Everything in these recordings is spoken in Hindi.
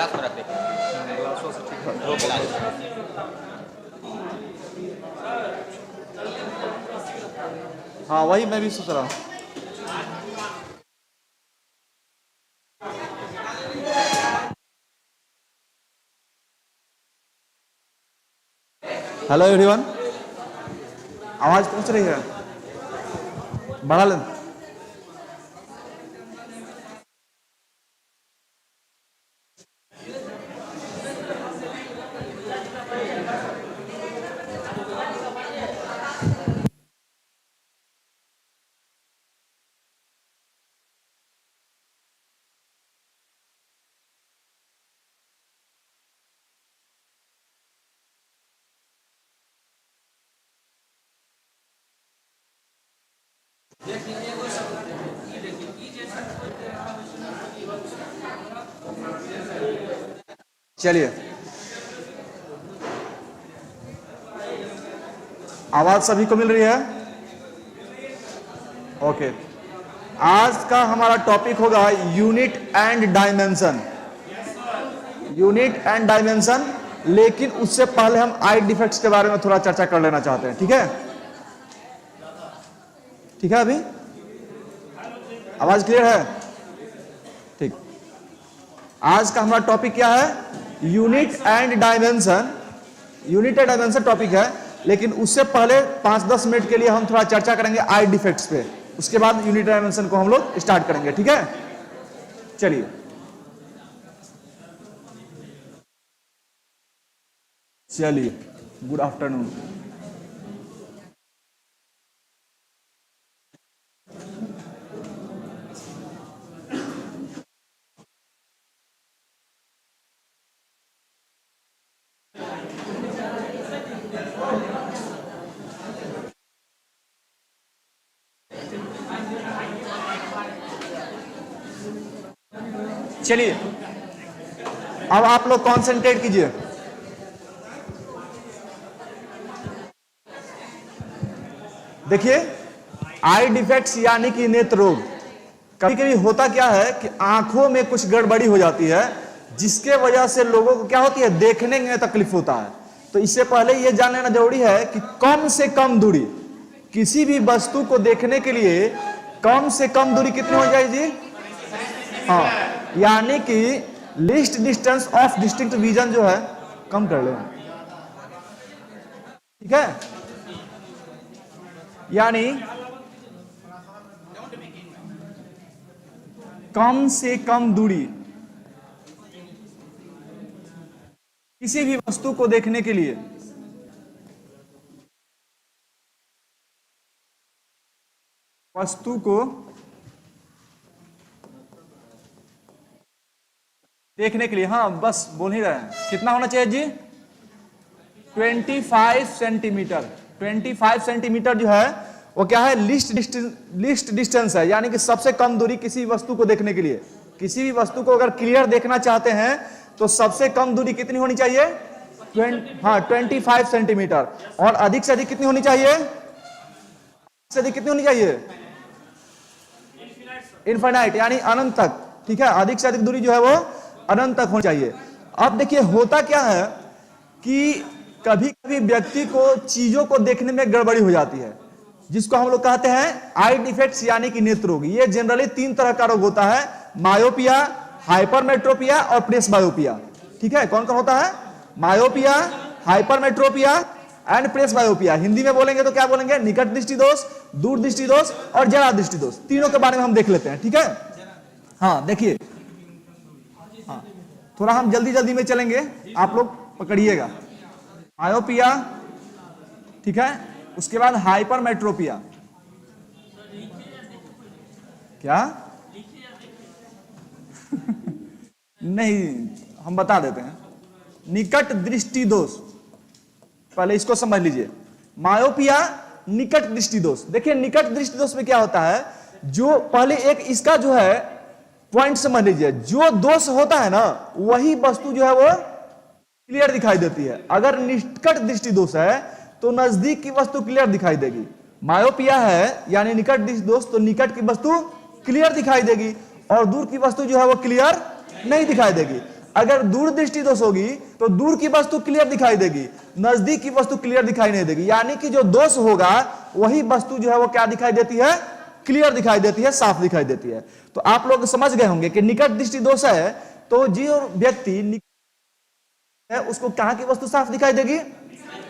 गिलास में रख दे। दो गिलास। हाँ वही मैं भी सोच रहा हूँ। हेलो एवरीवन, आवाज पहुंच रही है? बढ़ा लें। चलिए, आवाज सभी को मिल रही है? ओके। आज का हमारा टॉपिक होगा unit and dimension. Unit and dimension, लेकिन उससे पहले हम आई डिफेक्ट्स के बारे में थोड़ा चर्चा कर लेना चाहते हैं। ठीक है? ठीक है, अभी आवाज क्लियर है? ठीक। आज का हमारा टॉपिक क्या है? Unit and dimension. Unit and dimension topic है, लेकिन उससे पहले 5-10 मिनट के लिए हम थोड़ा चर्चा करेंगे आई डिफेक्ट्स पे। उसके बाद यूनिट डायमेंशन को हम लोग स्टार्ट करेंगे। ठीक है? चलिए, गुड आफ्टरनून। चलिए, अब आप लोग कॉन्सेंट्रेट कीजिए। देखिए, आई डिफेक्ट्स यानी कि नेत्र रोग। कभी कभी होता क्या है कि आंखों में कुछ गड़बड़ी हो जाती है, जिसके वजह से लोगों को क्या होती है, देखने में तकलीफ होता है। तो इससे पहले यह जान लेना जरूरी है कि कम से कम दूरी, किसी भी वस्तु को देखने के लिए कम से कम दूरी कितनी हो जाएगी? हाँ, यानी कि least distance of distinct vision जो है, कम कर लेना। ठीक है? यानी कम से कम दूरी किसी भी वस्तु को देखने के लिए हाँ बस बोल ही रहे हैं, कितना होना चाहिए जी? 25 सेंटीमीटर। 25 सेंटीमीटर जो है वो क्या है? लीस्ट डिस्टेंस है, यानी कि सबसे कम दूरी किसी वस्तु को देखने के लिए। किसी भी वस्तु को अगर क्लियर देखना चाहते हैं तो सबसे कम दूरी कितनी होनी चाहिए? 25 सेंटीमीटर। और अधिक से अधिक कितनी होनी चाहिए? कितनी होनी चाहिए? इनफाइनाइट, यानी अनंत तक। ठीक है? अधिक से अधिक दूरी जो है वो अनंत तक होनी चाहिए। अब देखिए, होता क्या है कि कभी कभी व्यक्ति को चीजों को देखने में गड़बड़ी हो जाती है, जिसको हम लोग कहते हैं आई डिफेक्ट्स यानी कि नेत्र रोग। ये जनरली 3 तरह का रोग होता है: मायोपिया, हाइपरमेट्रोपिया और प्रेसबायोपिया। ठीक है? कौन कौन होता है? Myopia, hypermetropia and presbyopia. Hindi में बोलेंगे तो क्या बोलेंगे? निकट दृष्टि दोष, दूर दृष्टि दोष और जरा दृष्टि दोष। तीनों के बारे में हम देख लेते हैं। ठीक है? हाँ, देखिए, हाँ थोड़ा हम जल्दी जल्दी में चलेंगे, आप लोग पकड़िएगा। मायोपिया, ठीक है? उसके बाद हाइपरमेट्रोपिया। क्या? नहीं, हम बता देते हैं। निकट दृष्टि दोष, पहले इसको समझ लीजिए। मायोपिया, निकट दृष्टि दोष। देखिए, निकट दृष्टि दोष में क्या होता है, जो पहले एक इसका जो है पॉइंट समझ लीजिए, जो दोष होता है ना, वही वस्तु जो है वो क्लियर दिखाई देती है। अगर निकट दृष्टि दोष है तो नजदीक की वस्तु क्लियर दिखाई देगी। मायोपिया है यानी निकट दृष्टि दोष, तो निकट की वस्तु क्लियर दिखाई देगी और दूर की वस्तु जो है वो क्लियर नहीं दिखाई देगी। अगर दूर दृष्टि दोष होगी तो दूर की वस्तु क्लियर दिखाई देगी, नजदीक की वस्तु क्लियर दिखाई नहीं देगी। यानी कि जो दोष होगा वही वस्तु जो है वो क्या दिखाई देती है, क्लियर दिखाई देती है, साफ दिखाई देती है। तो आप लोग समझ गए होंगे कि निकट दृष्टि दोष है तो जो व्यक्ति है उसको कहां की वस्तु साफ दिखाई देगी,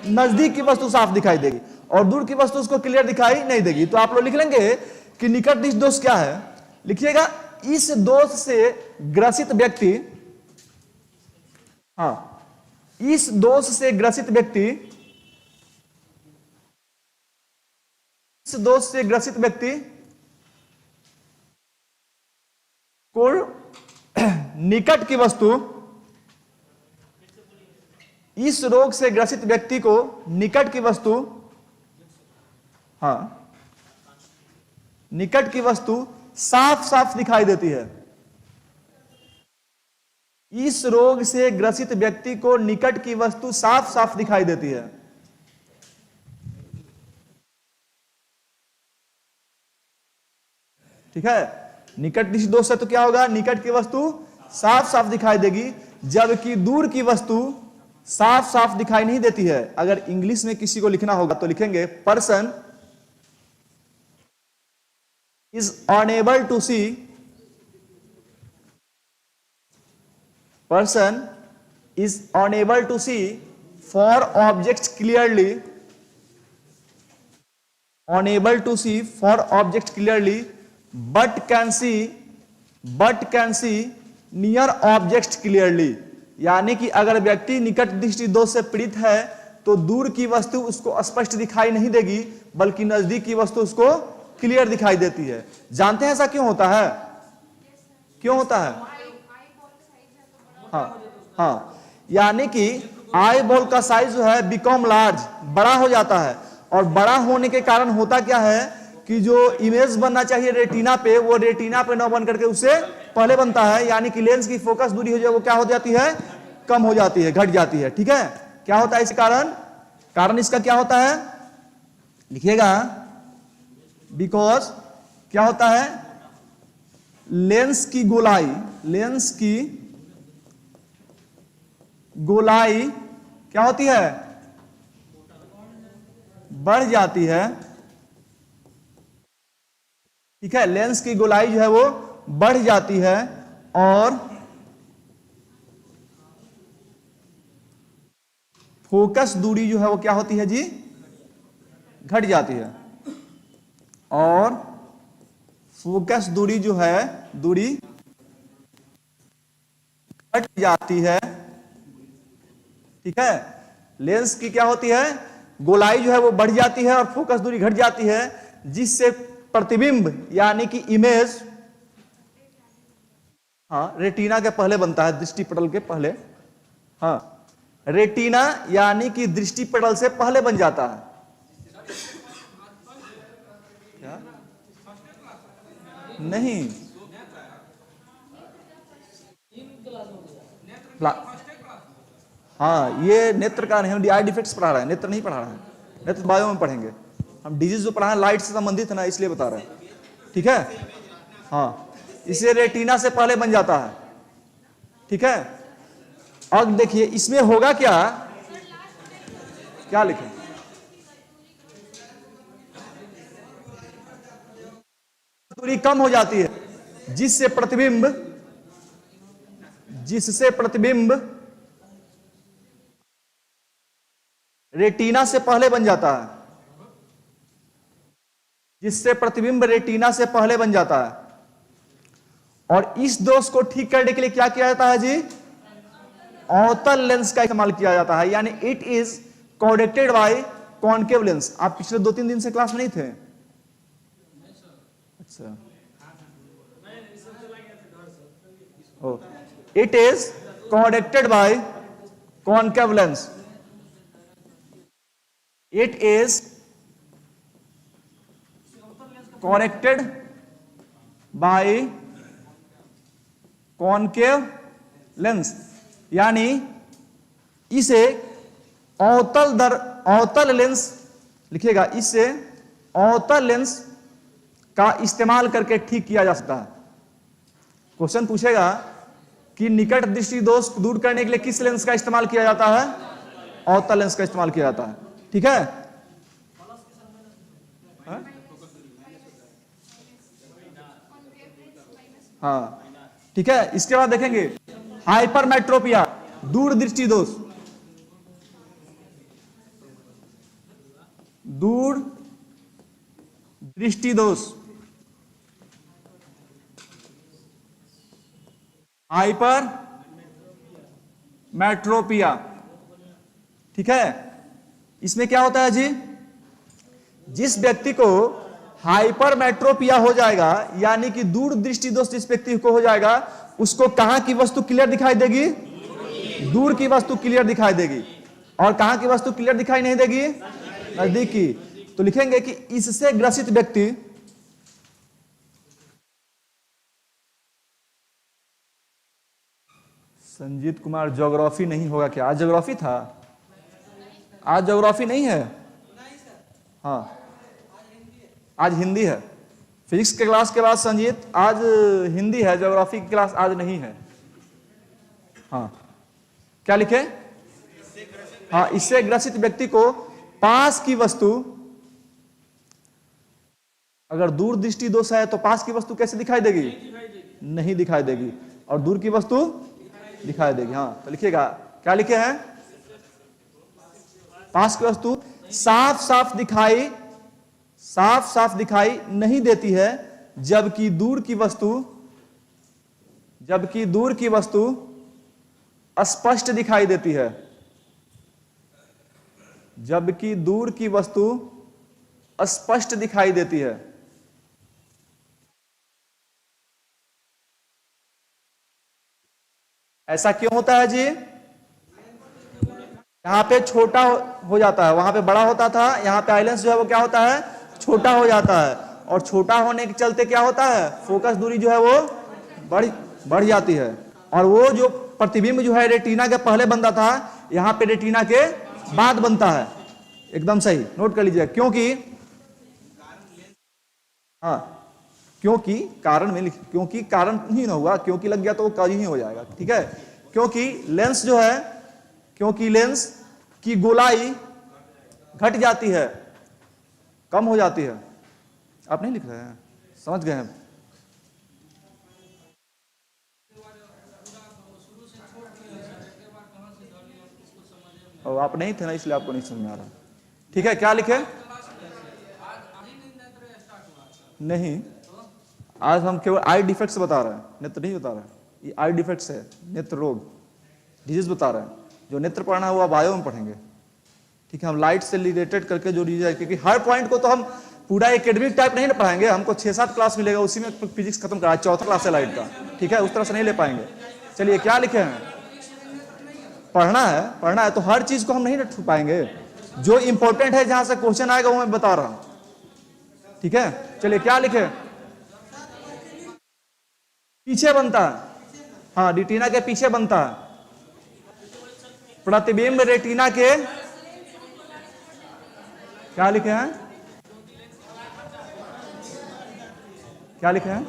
नजदीक की वस्तु साफ दिखाई देगी, और दूर की वस्तु उसको क्लियर दिखाई नहीं देगी। तो आप लोग लिख लेंगे कि निकट दृष्टि दोष क्या है, लिखिएगा इस दोष से ग्रसित व्यक्ति, हाँ, इस दोष से ग्रसित व्यक्ति, इस दोष से ग्रसित व्यक्ति को निकट की वस्तु, इस रोग से ग्रसित व्यक्ति को निकट की वस्तु, हाँ, निकट की वस्तु साफ साफ दिखाई देती है। इस रोग से ग्रसित व्यक्ति को निकट की वस्तु साफ साफ दिखाई देती है। ठीक है, निकट दृष्टि दोष है तो क्या होगा, निकट की वस्तु साफ साफ दिखाई देगी, जबकि दूर की वस्तु साफ साफ दिखाई नहीं देती है। अगर इंग्लिश में किसी को लिखना होगा तो लिखेंगे person is unable to see, person is unable to see for objects clearly, unable to see for objects clearly, but can see near objects clearly। यानी कि अगर व्यक्ति निकट दृष्टि दोष से पीड़ित है तो दूर की वस्तु उसको स्पष्ट दिखाई नहीं देगी, बल्कि नजदीक की वस्तु उसको क्लियर दिखाई देती है। जानते हैं ऐसा क्यों होता है, क्यों होता है? हाँ हाँ, यानी कि आई बॉल का साइज जो है बिकम लार्ज, बड़ा हो जाता है, और बड़ा होने के कारण होता क्या है कि जो इमेज बनना चाहिए रेटिना पे, वो रेटिना पे न बन करके उससे पहले बनता है। यानी कि लेंस की फोकस दूरी हो जाए वो क्या हो जाती है, कम हो जाती है, घट जाती है। ठीक है, क्या होता है इस कारण इसका क्या होता है, लिखिएगा बिकॉज क्या होता है, लेंस की गोलाई क्या होती है, बढ़ जाती है। ठीक है, लेंस की गोलाई जो है वो बढ़ जाती है और फोकस दूरी जो है वो क्या होती है जी, घट जाती है, और फोकस दूरी जो है दूरी घट जाती है। ठीक है, लेंस की क्या होती है, गोलाई जो है वो बढ़ जाती है और फोकस दूरी घट जाती है, जिससे प्रतिबिंब यानी कि इमेज, हाँ, रेटिना के पहले बनता है, दृष्टि पटल के पहले। हाँ, रेटिना यानी कि दृष्टि पटल से पहले बन जाता है। क्या? नहीं, हाँ, ये नेत्र का नहीं, हम आई डिफेक्ट्स पढ़ा रहे हैं, नेत्र नहीं पढ़ा रहे हैं, नेत्र बायो में पढ़ेंगे हम। डिजीज जो पढ़ा है लाइट से संबंधित है ना, इसलिए बता रहे हैं। ठीक है, हाँ, इसे रेटिना से पहले बन जाता है। ठीक है, अब देखिए इसमें होगा क्या, क्या लिखें, दूरी कम हो जाती है, जिससे प्रतिबिंब रेटिना से पहले बन जाता है, जिससे प्रतिबिंब रेटिना से पहले बन जाता है। और इस दोष को ठीक करने के लिए क्या किया जाता है जी, अवतल लेंस का इस्तेमाल किया जाता है। यानी it is corrected by concave lens. आप पिछले 2-3 दिन से क्लास में नहीं थे? अच्छा, it is corrected by concave lens, it is corrected by concave lens. यानी इसे अवतल लेंस लिखिएगा, इससे अवतल लेंस का इस्तेमाल करके ठीक किया जा सकता है। क्वेश्चन पूछेगा कि निकट दृष्टि दोष दूर करने के लिए किस लेंस का इस्तेमाल किया जाता है? अवतल लेंस का इस्तेमाल किया जाता है। ठीक है, हाँ ठीक है। इसके बाद देखेंगे हाइपरमेट्रोपिया, दूर दृष्टि दोष। दूर दृष्टि दोष, हाइपर मेट्रोपिया। ठीक है, इसमें क्या होता है जी? जिस व्यक्ति को हाइपर मेट्रोपिया हो जाएगा, यानी कि दूर दृष्टि दोष जिस व्यक्ति को हो जाएगा, उसको कहां की वस्तु क्लियर दिखाई देगी? दूर की वस्तु क्लियर दिखाई देगी। और कहां की वस्तु क्लियर दिखाई नहीं देगी? नजदीक की। तो लिखेंगे कि इससे ग्रसित व्यक्ति संजीत कुमार, ज्योग्राफी नहीं होगा क्या? आज ज्योग्राफी था? आज ज्योग्राफी नहीं है? हाँ, आज हिंदी है। फिजिक्स के क्लास के बाद संजीत आज हिंदी है, ज्योग्राफी की क्लास आज नहीं है। हाँ, क्या लिखे? हाँ, इससे ग्रसित व्यक्ति को पास की वस्तु, अगर दूर दृष्टि दोष है तो पास की वस्तु कैसे दिखाई देगी? नहीं दिखाई देगी। और दूर की वस्तु दिखाई देगी। हाँ, तो लिखिएगा, क्या लिखे हैं? पास की वस्तु साफ साफ दिखाई नहीं देती है, जबकि दूर की वस्तु स्पष्ट दिखाई देती है। जबकि दूर की वस्तु स्पष्ट दिखाई देती है। ऐसा क्यों होता है जी? यहां पे छोटा हो जाता है, वहां पे बड़ा होता था, यहां पे आइलेंस जो है वो क्या होता है? छोटा हो जाता है। और छोटा होने के चलते क्या होता है? फोकस दूरी जो है वो बढ़ जाती है। और वो जो प्रतिबिंब जो है रेटिना के पहले बनता था, यहां पे रेटिना के बाद बनता है। एकदम सही, नोट कर लीजिए। क्योंकि कारण में क्योंकि कारण ही ना हुआ, क्योंकि लग गया तो वो काज ही हो जाएगा। ठीक है, क्योंकि लेंस जो है, क्योंकि लेंस की गोलाई घट जाती है, कम हो जाती है। आप नहीं लिख रहे हैं? समझ गए हैं? और आप नहीं थे ना, इसलिए आपको नहीं समझ में आ रहा। ठीक है, क्या लिखे? नहीं, आज हम केवल आई डिफेक्ट्स बता रहे हैं, नेत्र नहीं बता रहे हैं। ये आई डिफेक्ट्स है, नेत्र रोग, डिजीज बता रहे हैं। जो नेत्र पढ़ना है वो आप बायो में पढ़ेंगे। ठीक है, हम लाइट से रिलेटेड करके जो डिजीज है, क्योंकि हर पॉइंट को तो हम पूरा एकेडमिक टाइप नहीं ले पढ़ाएंगे। हमको 6-7 क्लास मिलेगा, उसी में फिजिक्स खत्म करा, 4था क्लास है लाइट का। ठीक है, उस तरह से नहीं ले पाएंगे। चलिए, क्या लिखे हैं? पढ़ना है तो हर चीज को हम नहीं रख पाएंगे। जो इंपॉर्टेंट है, जहां से क्वेश्चन आएगा वो मैं बता रहा हूं। ठीक है, चलिए, क्या लिखे? पीछे बनता है। हाँ, रेटिना के पीछे बनता है। प्रतिबिंब रेटिना के, क्या लिखे हैं? क्या लिखे हैं?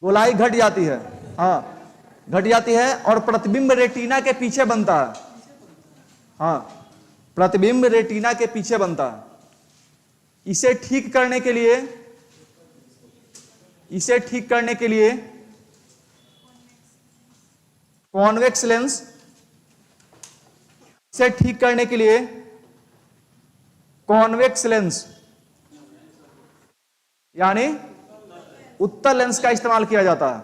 गोलाई घट जाती है। हाँ, घट जाती है और प्रतिबिंब रेटिना के पीछे बनता है। हाँ, प्रतिबिंब रेटिना के पीछे बनता है। इसे ठीक करने के लिए कॉन्वेक्स लेंस, इसे ठीक करने के लिए कॉन्वेक्स लेंस यानी उत्तल लेंस का इस्तेमाल किया जाता है।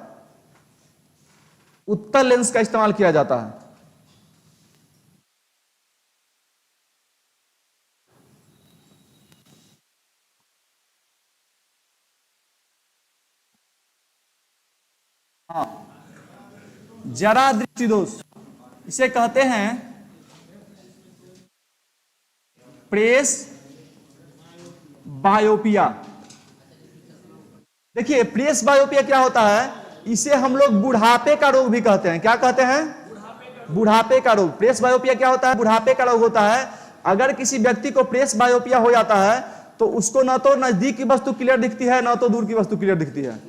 उत्तल लेंस का इस्तेमाल किया जाता है। हाँ, जरा दृष्टि दोष, इसे कहते हैं प्रेस बायोपिया। देखिए, प्रेस बायोपिया क्या होता है? इसे हम लोग बुढ़ापे का रोग भी कहते हैं। क्या कहते हैं? बुढ़ापे का रोग। प्रेस बायोपिया क्या होता है? बुढ़ापे का रोग होता है। अगर किसी व्यक्ति को प्रेस बायोपिया हो जाता है तो उसको ना तो नजदीक की वस्तु क्लियर दिखती है, ना तो दूर की वस्तु क्लियर दिखती है।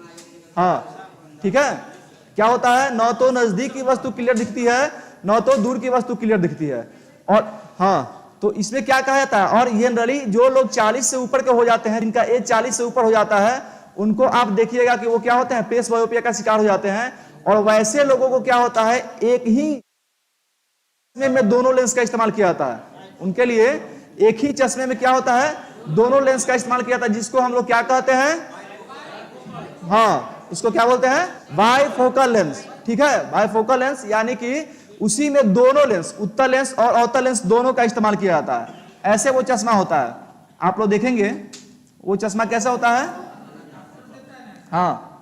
हाँ, ठीक है। क्या होता है, न तो नजदीक की वस्तु क्लियर दिखती है, न तो दूर की वस्तु क्लियर दिखती है। और हाँ, तो इसमें क्या कहा जाता है, और जनरली जो लोग 40 से ऊपर के हो जाते हैं, जिनका एज 40 से ऊपर हो जाता है, उनको आप देखिएगा कि वो क्या होते हैं, पेस बायोपिया का शिकार हो जाते हैं। और वैसे लोगों को क्या होता है, एक ही चश्मे में दोनों लेंस का इस्तेमाल किया जाता है। उनके लिए एक ही चश्मे में क्या होता है, दोनों लेंस का इस्तेमाल किया जाता है, जिसको हम लोग क्या कहते हैं, हाँ, उसको क्या बोलते हैं, बाइफोकल लेंस। ठीक है, बाइफोकल लेंस यानी कि उसी में दोनों लेंस, उत्तल लेंस और अवतल लेंस दोनों का इस्तेमाल किया जाता है। ऐसे वो चश्मा होता है, आप लोग देखेंगे वो चश्मा कैसा होता है। हाँ,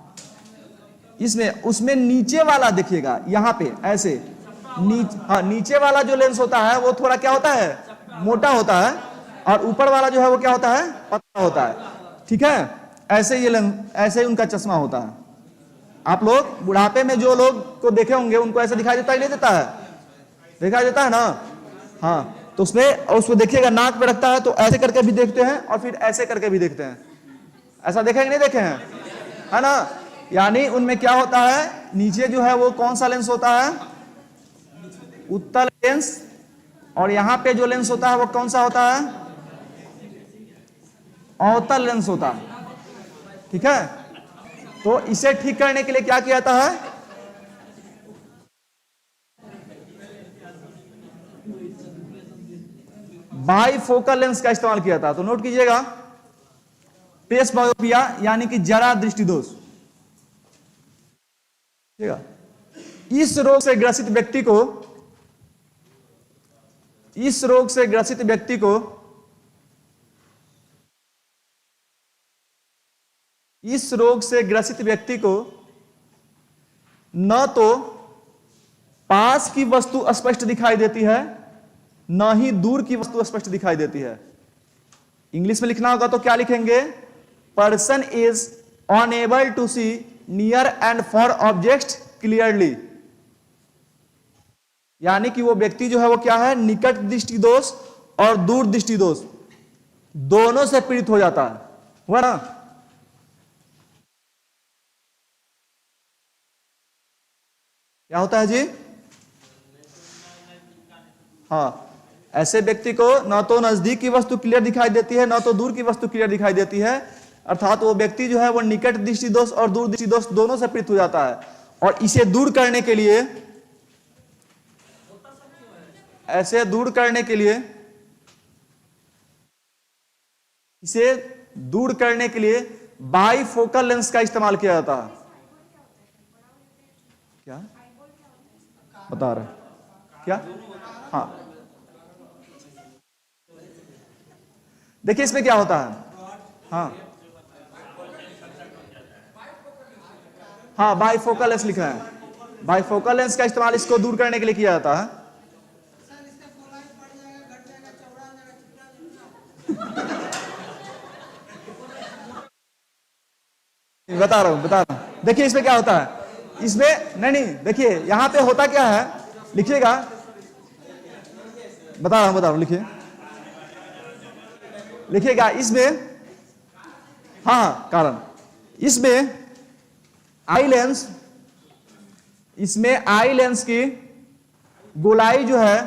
इसमें उसमें नीचे वाला देखिएगा, यहां पे ऐसे हाँ, नीचे वाला जो लेंस होता है वो थोड़ा क्या होता है, मोटा होता है, और ऊपर वाला जो है वो क्या होता है, पतला होता है। ठीक है, ऐसे ये लेंस, ऐसे ही उनका चश्मा होता है। आप लोग बुढ़ापे में जो लोग को देखे होंगे, उनको ऐसा दिखाई देता है, नहीं देता है, दिखाई देता है ना। हाँ, तो उसमें देखिएगा नाक पे रखता है तो ऐसे करके भी देखते हैं और फिर ऐसे करके भी देखते हैं। ऐसा देखेंगे, नहीं देखे हैं, है ना। यानी उनमें क्या होता है, नीचे जो है वो कौन सा लेंस होता है, उत्तल लेंस, और यहां पे जो लेंस होता है वो कौन सा होता है, अवतल लेंस होता है। ठीक है, तो इसे ठीक करने के लिए क्या किया जाता है, बाइफोकल लेंस का इस्तेमाल किया जाता है। तो नोट कीजिएगा, पेस बायोपिया यानी कि जरा दृष्टि दोष। ठीक है, इस रोग से ग्रसित व्यक्ति को, इस रोग से ग्रसित व्यक्ति को, इस रोग से ग्रसित व्यक्ति को न तो पास की वस्तु स्पष्ट दिखाई देती है, न ही दूर की वस्तु स्पष्ट दिखाई देती है। इंग्लिश में लिखना होगा तो क्या लिखेंगे, person is unable to see near and far objects clearly. यानी कि वो व्यक्ति जो है वो क्या है, निकट दृष्टि दोष और दूर दृष्टि दोष दोनों से पीड़ित हो जाता है, हुआ ना। क्या होता है जी, हाँ, ऐसे व्यक्ति को न तो नजदीक की वस्तु क्लियर दिखाई देती है, न तो दूर की वस्तु क्लियर दिखाई देती है। अर्थात वो व्यक्ति जो है वो निकट दृष्टि दोष और दूर दृष्टि दोष दोनों से पीड़ित हो जाता है। और इसे दूर करने के लिए, ऐसे दूर करने के लिए, इसे दूर करने के लिए बाइफोकल लेंस का इस्तेमाल किया जाता है। क्या बता रहे, क्या, हाँ, देखिए इसमें क्या होता है, हाँ हाँ, बाइफोकल लेंस लिखा है। बाइफोकल लेंस का इस्तेमाल इसको दूर करने के लिए किया जाता है। बता रहा हूं, देखिए इसमें क्या होता है, इसमें नहीं, देखिए यहां पे होता क्या है, लिखिएगा, बता रहा हूं, लिखिएगा इसमें, हाँ, कारण इसमें आई लेंस, इसमें आई लेंस की गोलाई जो है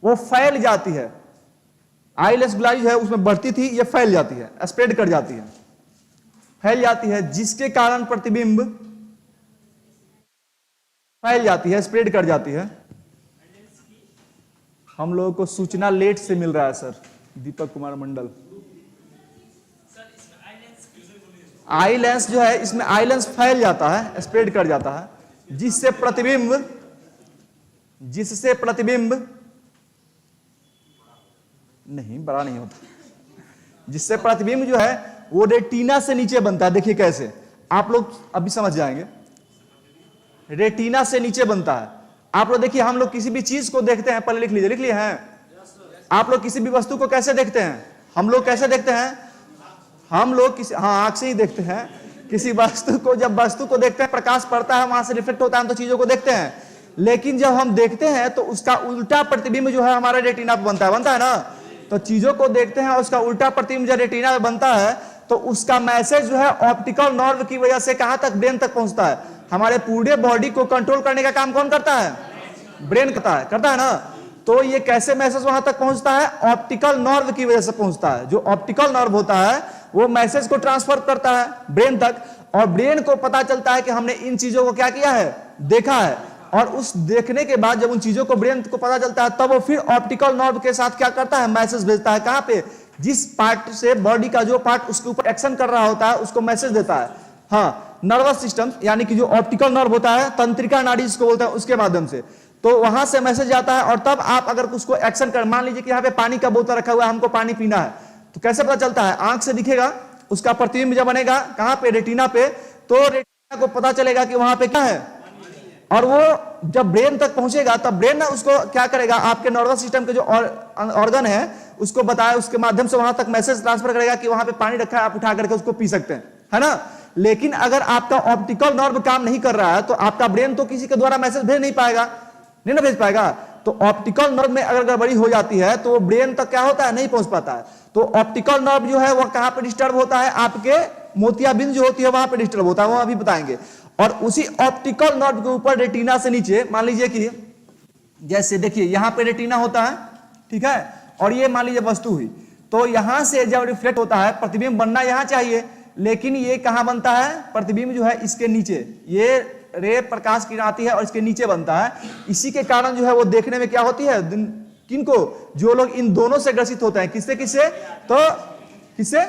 वो फैल जाती है। आई लेंस गोलाई जो है उसमें बढ़ती थी, ये फैल जाती है, स्प्रेड कर जाती है, फैल जाती है, जिसके कारण प्रतिबिंब फैल जाती है, स्प्रेड कर जाती है। हम लोगों को सूचना लेट से मिल रहा है sir, Deepak Kumar Mandal. Eye lens जो है, इसमें आई लेंस फैल जाता है, स्प्रेड कर जाता है, जिससे प्रतिबिंब नहीं, बड़ा नहीं होता, जिससे प्रतिबिंब जो है वो रेटिना से नीचे बनता है। देखिए कैसे, आप लोग अभी समझ जाएंगे, रेटिना से नीचे बनता है। आप लोग देखिए, हम लोग किसी भी चीज को देखते हैं, पहले लिख लीजिए, लिख लिए हैं आप लोग, किसी भी वस्तु को कैसे देखते हैं, हम लोग कैसे देखते हैं, हम लोग किसी, हाँ, आंख से ही देखते हैं किसी वस्तु को। जब वस्तु को देखते हैं, प्रकाश पड़ता है, वहां से रिफ्लेक्ट होता है, हम तो चीजों को देखते हैं। लेकिन जब हम देखते हैं तो उसका उल्टा प्रतिबिंब जो है हमारे रेटिना पर बनता है ना। तो चीजों को देखते हैं और उसका उल्टा प्रतिबिंब जब रेटिना में बनता है तो उसका मैसेज जो है ऑप्टिकल नर्व की वजह से कहां तक, ब्रेन तक पहुंचता है। हमारे पूरे बॉडी को कंट्रोल करने का काम कौन करता है? ब्रेन करता है ना। तो ये कैसे मैसेज वहां तक पहुंचता है? ऑप्टिकल नर्व की वजह से पहुंचता है। जो ऑप्टिकल नर्व होता है वो मैसेज को ट्रांसफर करता है ब्रेन तक, और ब्रेन को पता चलता है कि हमने इन चीजों को क्या किया है? देखा है। और उस देखने के बाद जब उन चीजों को ब्रेन को पता चलता है, तब वो फिर ऑप्टिकल नर्व के साथ क्या करता है? मैसेज भेजता है। कहां पे? जिस पार्ट से बॉडी का जो पार्ट उसके ऊपर एक्शन कर रहा होता है उसको मैसेज देता है। हाँ, नर्वस सिस्टम यानी कि जो ऑप्टिकल नर्व होता है, तंत्रिका नाड़ी जिसको बोलते हैं, उसके माध्यम से तो वहां से मैसेज आता है। और तब आप अगर उसको एक्शन कर, मान लीजिए कि यहाँ पे पानी का बोतल रखा हुआ है, हमको पानी पीना है, तो कैसे पता चलता है? आंख से दिखेगा, उसका प्रतिबिंब जब बनेगा कहां पे? रेटिना पे। तो रेटिना को पता चलेगा कि वहां पे क्या है, और वो जब ब्रेन तक पहुंचेगा तब ब्रेन ना उसको क्या करेगा? आपके नर्वस सिस्टम के जो ऑर्गन है उसको बताया, उसके माध्यम से वहां तक मैसेज ट्रांसफर करेगा कि वहां पे पानी रखा है, आप उठा करके उसको पी सकते हैं, है ना। लेकिन अगर आपका ऑप्टिकल नर्व काम नहीं कर रहा है तो आपका ब्रेन तो किसी के द्वारा मैसेज भेज नहीं पाएगा, नहीं ना भेज पाएगा। तो ऑप्टिकल नर्व में अगर गड़बड़ी हो जाती है तो ब्रेन तक क्या होता है? नहीं पहुंच पाता है। तो ऑप्टिकल नर्व जो है वह कहां पर डिस्टर्ब होता है? आपके मोतियाबिंद जो होती है वहां पर डिस्टर्ब होता है, वो अभी बताएंगे। और उसी ऑप्टिकल नर्व के ऊपर रेटिना से नीचे, मान लीजिए कि जैसे देखिए यहां पे रेटिना होता है, ठीक है, और ये मान लीजिए वस्तु हुई, तो यहां से जब रिफ्लेक्ट होता है, प्रतिबिंब बनना यहां चाहिए, लेकिन ये कहां बनता है? प्रतिबिंब जो है इसके नीचे, ये रे प्रकाश किरण आती है और इसके नीचे बनता है। इसी के कारण जो है वो देखने में क्या होती है? किनको? जो लोग इन दोनों से ग्रसित होते हैं, किससे किससे? तो किससे?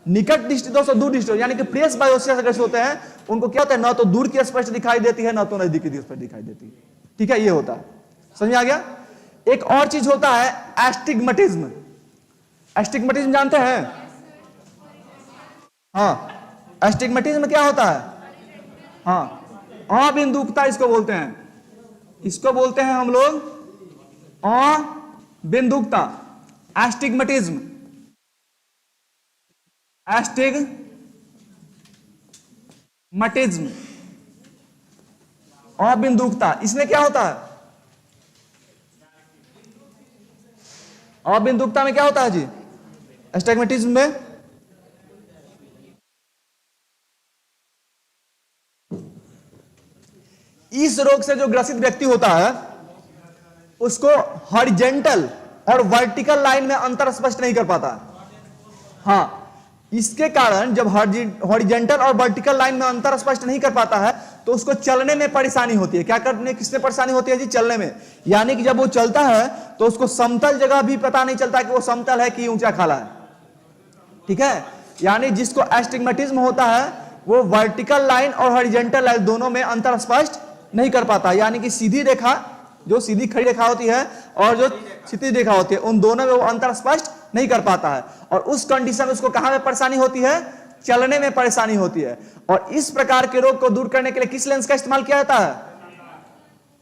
निकट दृष्टि दोष और दूर दृष्टि, यानी कि प्रेस बायोसिया से ग्रसित होते हैं, उनको क्या होता है? ना तो दूर की स्पष्ट दिखाई देती है, ना तो नजदीक की स्पष्ट दिखाई देती है। ठीक है, ये होता है। समझ में आ गया? एक और चीज होता है एस्टिग्मेटिज्म। एस्टिग्मेटिज्म जानते हैं? हाँ, एस्टिग्मेटिज्म क्या होता है? हाँ, अबिंदुकता इसको बोलते हैं। इसको बोलते हैं हम लोग अबिंदुकता, एस्टिग्मेटिज्म। एस्टिग्मेटिज्म, अबिंदुकता, इसमें क्या होता है? अबिंदुकता में क्या होता है जी? एस्टिग्मेटिज्म में इस रोग से जो ग्रसित व्यक्ति होता है उसको हॉरिजेंटल और वर्टिकल लाइन में अंतर स्पष्ट नहीं कर पाता। हाँ, इसके कारण जब हॉरिजेंटल और वर्टिकल लाइन में अंतर स्पष्ट नहीं कर पाता है तो उसको चलने में परेशानी होती है। क्या करने, किसमें परेशानी होती है जी? चलने में। यानी कि जब वो चलता है तो उसको समतल जगह भी पता नहीं चलता कि वो समतल है कि ऊंचा खाला है। ठीक है, यानी जिसको एस्टिग्मेटिज्म होता है वो वर्टिकल लाइन और हॉरिजेंटल लाइन दोनों में अंतर स्पष्ट नहीं कर पाता। यानी कि सीधी रेखा, जो सीधी खड़ी रेखा होती है और जो क्षैतिज रेखा होती है, उन दोनों में वो अंतर स्पष्ट नहीं कर पाता है। और उस कंडीशन में उसको कहां में परेशानी होती है? चलने में परेशानी होती है। और इस प्रकार के रोग को दूर करने के लिए किस लेंस का इस्तेमाल किया जाता है?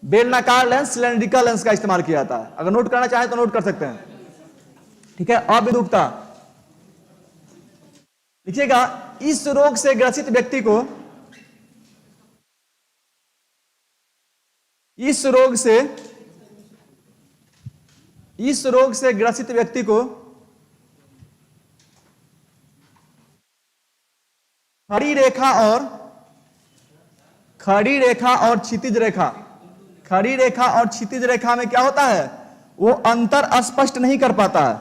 बेलनाकार लेंस, सिलेंड्रिकल लेंस का इस्तेमाल किया जाता है। अगर नोट करना चाहे तो नोट कर सकते हैं। ठीक है, अबिंदुकता लिखिएगा। इस रोग से ग्रसित व्यक्ति को, इस रोग से ग्रसित व्यक्ति को खड़ी रेखा और क्षितिज रेखा, खड़ी रेखा और क्षितिज रेखा में क्या होता है? वो अंतर स्पष्ट नहीं कर पाता है।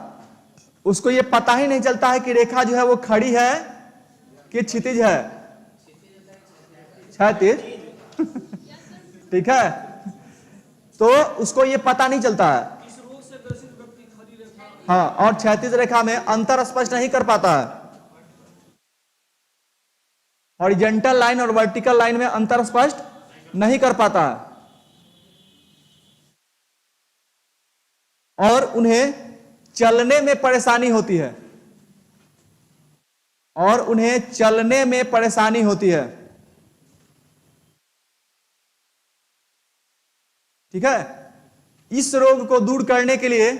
उसको ये पता ही नहीं चलता है कि रेखा जो है वो खड़ी है कि क्षितिज है। क्षैतिज ठीक है, तो उसको ये पता नहीं चलता है। हाँ, और क्षैतिज रेखा में अंतर स्पष्ट नहीं कर पाता है। हॉरिजॉन्टल लाइन और वर्टिकल लाइन में अंतर स्पष्ट नहीं कर पाता है, और उन्हें चलने में परेशानी होती है, और उन्हें चलने में परेशानी होती है। ठीक है, इस रोग को दूर करने के लिए,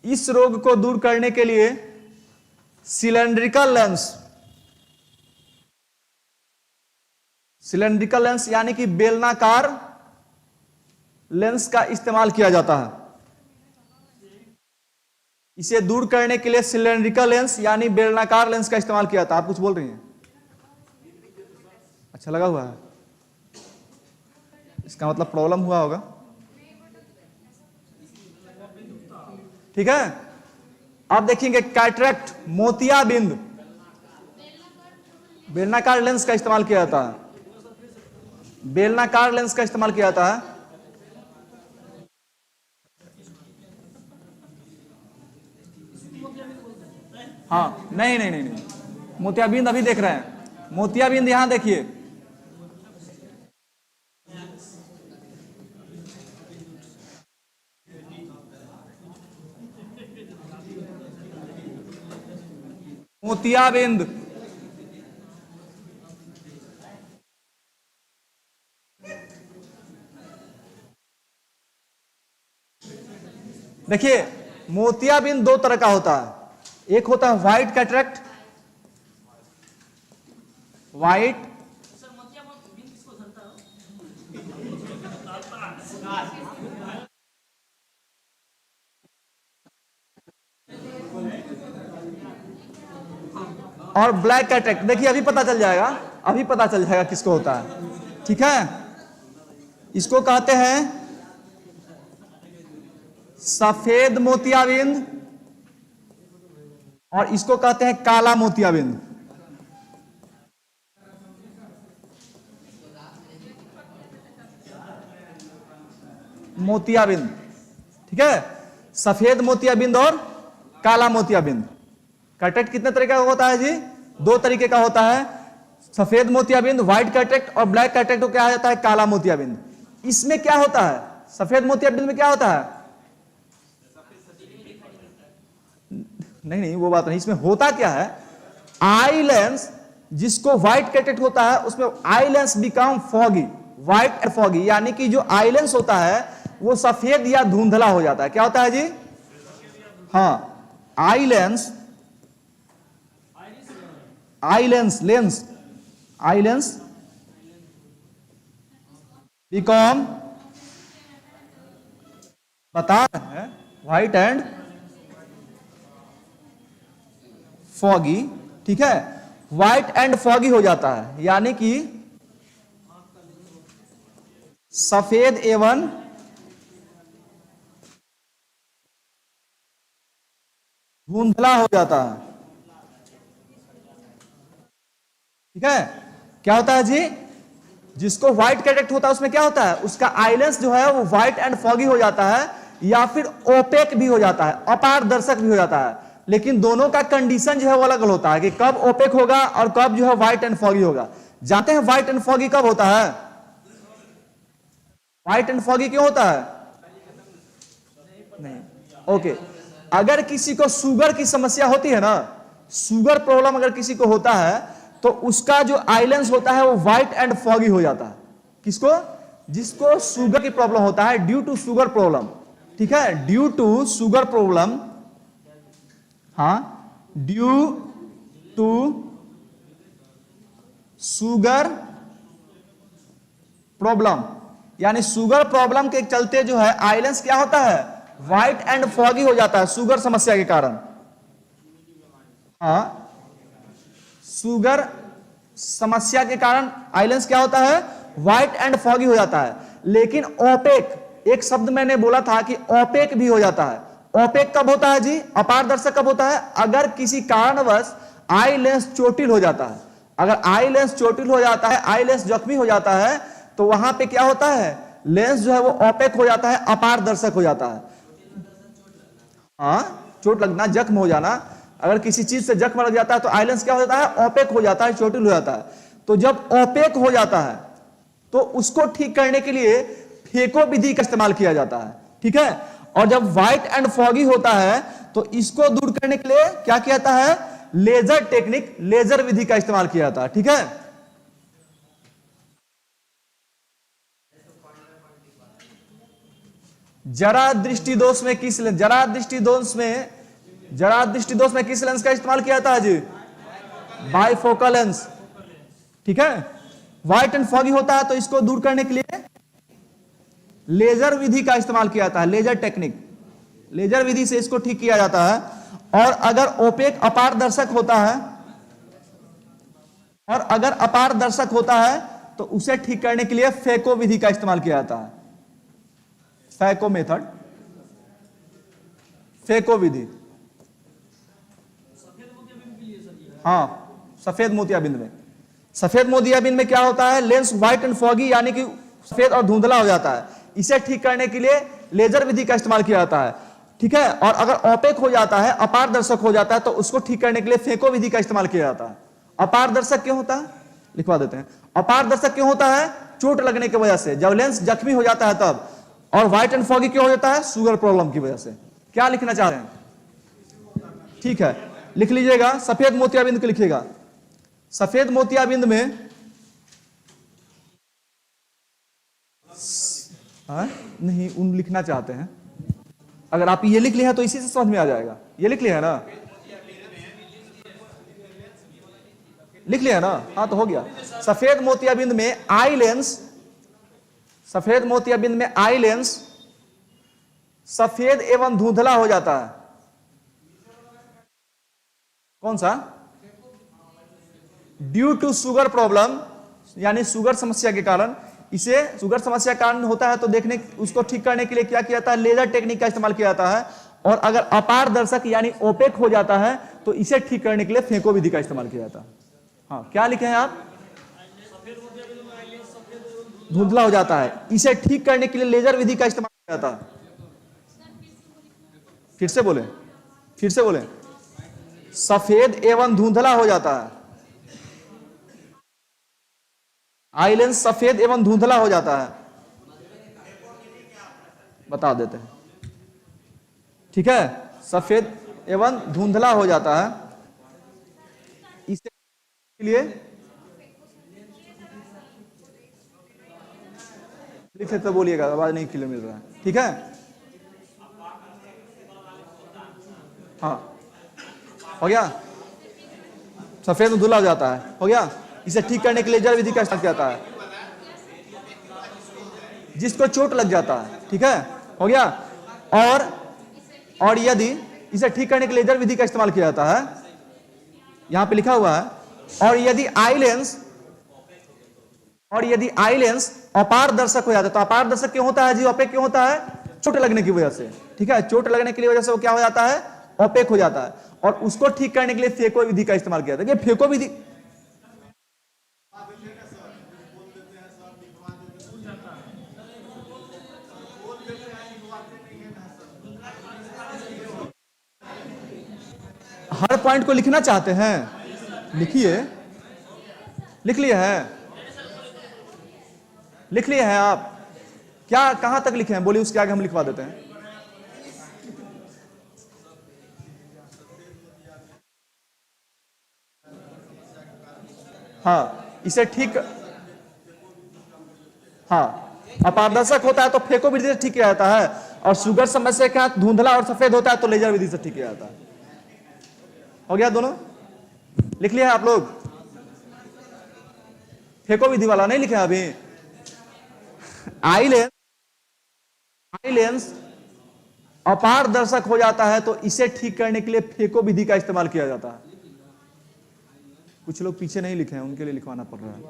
इस रोग को दूर करने के लिए सिलेंड्रिकल लेंस, सिलेंड्रिकल लेंस यानी कि बेलनाकार लेंस का इस्तेमाल किया जाता है। इसे दूर करने के लिए सिलेंड्रिकल लेंस यानी बेलनाकार लेंस का इस्तेमाल किया जाता है। आप कुछ बोल रही हैं? अच्छा लगा हुआ है। इसका मतलब प्रॉब्लम हुआ होगा। ठीक है, अब देखेंगे कैटरेक्ट, मोतियाबिंद। बेलनाकार लेंस का इस्तेमाल किया जाता है, बेलनाकार लेंस का इस्तेमाल किया जाता है। हाँ, नहीं नहीं नहीं नहीं, मोतियाबिंद अभी देख रहे हैं। मोतियाबिंद यहां देखिए, मोतियाबिंद। देखिए, मोतियाबिंद दो तरह का होता है। एक होता है व्हाइट कैटरेक्ट, व्हाइट और ब्लैक कैटरेक्ट। देखिए अभी पता चल जाएगा, अभी पता चल जाएगा किसको होता है। ठीक है, इसको कहते हैं सफेद मोतियाबिंद और इसको कहते हैं काला मोतियाबिंद। मोतियाबिंद, ठीक है, सफेद मोतियाबिंद और काला मोतियाबिंद। कैटरेक्ट कितने तरीके का होता है जी? दो तरीके का होता है, सफेद मोतियाबिंद व्हाइट कैटरेक्ट और ब्लैक कैटरेक्ट को क्या जाता है? काला मोतियाबिंद। इसमें क्या होता है? सफेद मोतियाबिंद में क्या होता है? नहीं नहीं, वो बात नहीं, इसमें होता क्या है, आई लेंस जिसको व्हाइट कैटरेक्ट होता है उसमें eye lens become foggy, white and foggy, यानी कि जो आई लेंस होता है वो सफेद या धुंधला हो जाता है। क्या होता है जी? हाँ, eye lens, eye lens become, बता रहे हैं, व्हाइट एंड फॉगी। ठीक है, व्हाइट एंड फॉगी हो जाता है, यानी कि सफेद एवं धुंधला हो जाता है। ठीक है, क्या होता है जी? जिसको व्हाइट कैटरेक्ट होता है उसमें क्या होता है, उसका आईलेंस जो है वो व्हाइट एंड फॉगी हो जाता है या फिर ओपेक भी हो जाता है, अपारदर्शक भी हो जाता है। लेकिन दोनों का कंडीशन जो है वो अलग अलग होता है कि कब ओपेक होगा और कब जो है व्हाइट एंड फॉगी होगा। जानते हैं व्हाइट एंड फॉगी कब होता है? व्हाइट एंड फॉगी क्यों होता है? नहीं, ओके। अगर किसी को शुगर की समस्या होती है ना, शुगर प्रॉब्लम अगर किसी को होता है तो उसका जो आईलेंस होता है वो व्हाइट एंड फॉगी हो जाता है। किसको? जिसको शुगर की प्रॉब्लम होता है, ड्यू टू शुगर प्रॉब्लम। ठीक है, ड्यू टू शुगर प्रॉब्लम, हाँ, ड्यू टू शुगर प्रॉब्लम, यानी शुगर प्रॉब्लम के चलते जो है आईलेंस क्या होता है? व्हाइट एंड फॉगी हो जाता है शुगर समस्या के कारण। हाँ, शुगर समस्या के कारण आईलेंस क्या होता है? व्हाइट एंड फॉगी हो जाता है। लेकिन ओपेक, एक शब्द मैंने बोला था कि ओपेक भी हो जाता है। ओपेक कब होता है जी? अपारदर्शक कब होता है? अगर किसी कारणवश आई लेंस चोटिल हो जाता है। अगर आई लेंस चोटिल हो जाता है, आई लेंस जख्मी हो जाता है, तो वहां पे क्या होता है? लेंस जो है वो ओपेक हो जाता है, अपारदर्शक हो जाता है। हाँ, चोट लगना, जख्म हो जाना, अगर किसी चीज से जख्म लग जाता है तो आई लेंस क्या हो जाता है? ओपेक हो जाता है, चोटिल हो जाता है। तो जब ओपेक हो जाता है तो उसको ठीक करने के लिए फेको विधि का इस्तेमाल किया जाता है। ठीक है, और जब व्हाइट एंड फॉगी होता है तो इसको दूर करने के लिए क्या किया जाता है? लेजर टेक्निक, लेजर विधि का इस्तेमाल किया जाता है। ठीक है, जरा दृष्टि दोष में किस लेंस, जरा दृष्टि दोष में किस लेंस का इस्तेमाल किया जाता है जी? Bifocal lens. ठीक है, व्हाइट एंड फॉगी होता है तो इसको दूर करने के लिए लेजर विधि का इस्तेमाल किया जाता है, लेजर टेक्निक, लेजर विधि से इसको ठीक किया जाता है। और अगर ओपेक अपारदर्शक होता है, और अगर अपारदर्शक होता है तो उसे ठीक करने के लिए फेको विधि का इस्तेमाल किया जाता है। फेको मेथड, फेको विधि। हाँ, सफेद मोतियाबिंद में, सफेद मोतियाबिंद में क्या होता है, लेंस व्हाइट एंड फॉगी यानी कि सफेद और धुंधला हो जाता है। इसे ठीक करने के लिए लेजर विधि का इस्तेमाल किया जाता है, ठीक है। और अगर ओपेक हो जाता है, अपारदर्शक हो जाता है, तो उसको ठीक करने के लिए फेको विधि का इस्तेमाल किया जाता है। अपारदर्शक क्यों होता है, लिखवा देते हैं। अपारदर्शक क्यों होता है, चोट लगने की वजह से, जब लेंस जख्मी हो जाता है तब। और व्हाइट एंड फॉगी क्यों हो जाता है, शुगर प्रॉब्लम की वजह से। क्या लिखना चाह रहे हैं, ठीक है, लिख लीजिएगा। सफेद मोतियाबिंद को लिखिएगा। सफेद मोतियाबिंद में नहीं, उन लिखना चाहते हैं, अगर आप ये लिख लिए हैं तो इसी से समझ में आ जाएगा। ये लिख लिया है ना, लिख लिया है ना, हाँ तो हो गया। सफेद मोतियाबिंद में आई लेंस, सफेद मोतियाबिंद में आई लेंस सफेद एवं धुंधला हो जाता है। कौन सा, ड्यू टू शुगर प्रॉब्लम, यानी शुगर समस्या के कारण। इसे शुगर समस्या के कारण होता है तो देखने, उसको ठीक करने के लिए क्या किया जाता है, लेजर टेक्निक का इस्तेमाल किया जाता है। और अगर अपारदर्शक यानी ओपेक हो जाता है तो इसे ठीक करने के लिए फेको विधि का इस्तेमाल किया जाता है। हाँ, क्या लिखे हैं आप, धुंधला हो जाता है, इसे ठीक करने के लिए लेजर विधि का इस्तेमाल किया जाता है। फिर से बोले, फिर से बोले, सफेद एवं धुंधला हो जाता है, आई लेंस सफेद एवं धुंधला हो जाता है, बता देते हैं, ठीक है। सफेद एवं धुंधला हो जाता है, इसके लिए लिखे तो बोलिएगा, आवाज नहीं क्लियर मिल रहा है, ठीक है। हाँ, हो गया, सफेद धुंधला हो जाता है, हो गया। इसे ठीक करने के लिए लेजर विधि का इस्तेमाल किया जाता है, जिसको चोट लग जाता है, ठीक है, हो गया। और यदि इसे ठीक करने के लिए लेजर विधि का इस्तेमाल किया जाता है, यहां पे लिखा हुआ है, और यदि आई लेंस अपारदर्शक हो जाता है, तो अपारदर्शक क्यों होता है जी, ओपेक क्यों होता है, चोट लगने की वजह से, ठीक है। चोट लगने की वजह से वो क्या हो जाता है, ओपेक हो जाता है। और उसको ठीक करने के लिए फेको विधि का इस्तेमाल किया जाता है। फेको विधि, हर पॉइंट को लिखना चाहते हैं, लिखिए, लिख लिए हैं, लिख लिए हैं आप, क्या कहां तक लिखे हैं बोलिए, उसके आगे हम लिखवा देते हैं। हाँ, इसे ठीक, हाँ, अपारदर्शक होता है तो फेको विधि से ठीक किया जाता है, और शुगर समस्या के साथ धुंधला और सफेद होता है तो लेजर विधि से ठीक किया जाता है। हो गया, दोनों लिख लिया है आप लोग। फेको विधि वाला नहीं लिखे अभी। आई लेंस अपारदर्शक हो जाता है तो इसे ठीक करने के लिए फेको विधि का इस्तेमाल किया जाता है। कुछ लोग पीछे नहीं लिखे हैं, उनके लिए लिखवाना पड़ रहा है।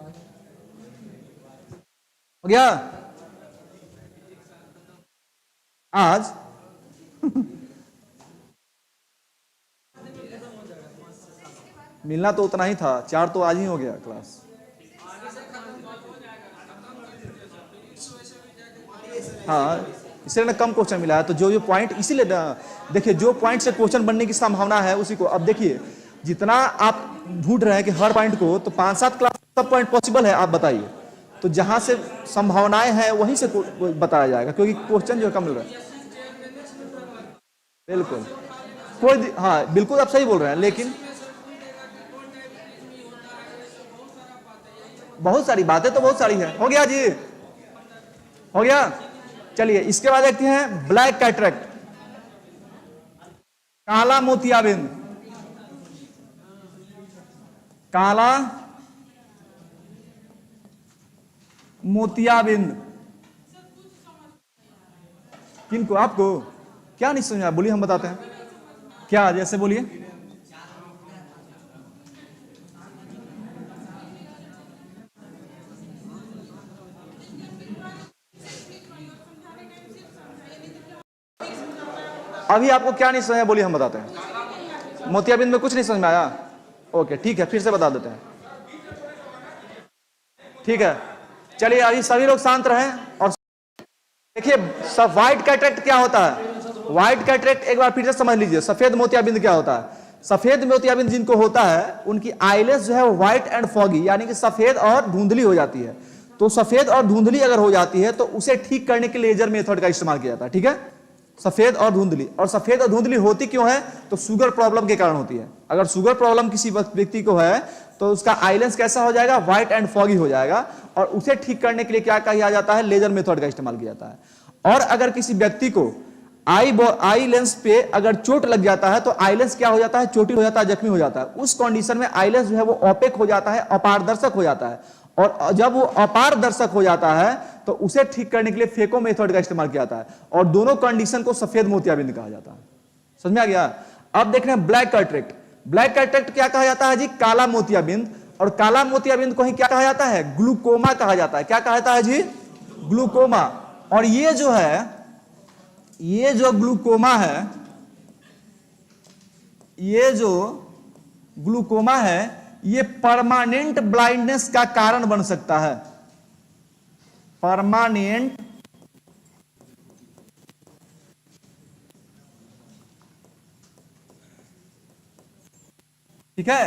हो गया आज मिलना तो उतना ही था, 4 तो आज ही हो गया क्लास। हाँ, इसलिए ना कम क्वेश्चन मिला है, तो जो पॉइंट, इसीलिए देखिए जो पॉइंट से क्वेश्चन बनने की संभावना है उसी को। अब देखिए जितना आप ढूंढ रहे हैं कि हर पॉइंट को, तो 5-7 क्लास सब पॉइंट पॉसिबल है, आप बताइए। तो जहां से संभावनाएं हैं वहीं से बताया जाएगा, क्योंकि क्वेश्चन जो कम मिल रहा है। बिल्कुल, कोई, हाँ बिल्कुल आप सही बोल रहे हैं, लेकिन बहुत सारी बातें तो बहुत सारी है। हो गया जी, हो गया। चलिए इसके बाद देखते हैं ब्लैक कैटरेक्ट, काला मोतियाबिंद। काला मोतियाबिंद किनको, आपको क्या नहीं समझा, बोलिए हम बताते हैं। क्या, जैसे बोलिए। अभी आपको क्या नहीं समझ में बोलिए, हम बताते हैं। मोतियाबिंद में कुछ नहीं समझ में आया? ओके ठीक है, फिर से बता देते हैं। ठीक है, चलिए अभी सभी लोग शांत रहें और देखिए सब व्हाइट कैटरेक्ट क्या होता है। व्हाइट कैटरेक्ट एक बार फिर से समझ लीजिए। सफेद मोतियाबिंद क्या होता है? सफेद मोतियाबिंद जिनको होता है उनकी आईलेस जो है वो व्हाइट एंड फॉगी, यानी कि सफेद और धुंधली हो जाती है। तो सफेद और धुंधली अगर हो जाती है तो उसे ठीक करने के लिए लेजर मेथड का इस्तेमाल किया जाता है। ठीक है, सफेद और धुंधली। और सफेद और धुंधली होती क्यों है? तो शुगर प्रॉब्लम के कारण होती है। अगर शुगर प्रॉब्लम किसी व्यक्ति को है तो उसका आईलेंस कैसा हो जाएगा? व्हाइट एंड फॉगी हो जाएगा। और उसे ठीक करने के लिए क्या किया जाता है? लेजर मेथड का इस्तेमाल किया जाता है। और अगर किसी व्यक्ति को आई लेंस पे अगर चोट लग जाता है तो आई लेंस क्या हो जाता है? चोटिल हो जाता है, जख्मी हो जाता है। उस कंडीशन में आई लेंस जो है वो ओपेक हो जाता है, अपारदर्शक हो जाता है। और जब वो अपारदर्शक हो जाता है तो उसे ठीक करने के लिए फेको मेथड का इस्तेमाल किया जाता है। और दोनों कंडीशन को सफेद मोतियाबिंद कहा जाता है। समझ में आ गया? अब देख रहे हैं ब्लैक कैटरेक्ट। ब्लैक कैटरेक्ट क्या कहा जाता है जी? काला मोतियाबिंद। और काला मोतियाबिंद को ही क्या कहा जाता है? ग्लूकोमा कहा जाता है। क्या कहा जाता है जी? ग्लूकोमा। और ये जो है, ये जो ग्लूकोमा है, ये जो ग्लूकोमा है ये परमानेंट ब्लाइंडनेस का कारण बन सकता है। परमानेंट ठीक है,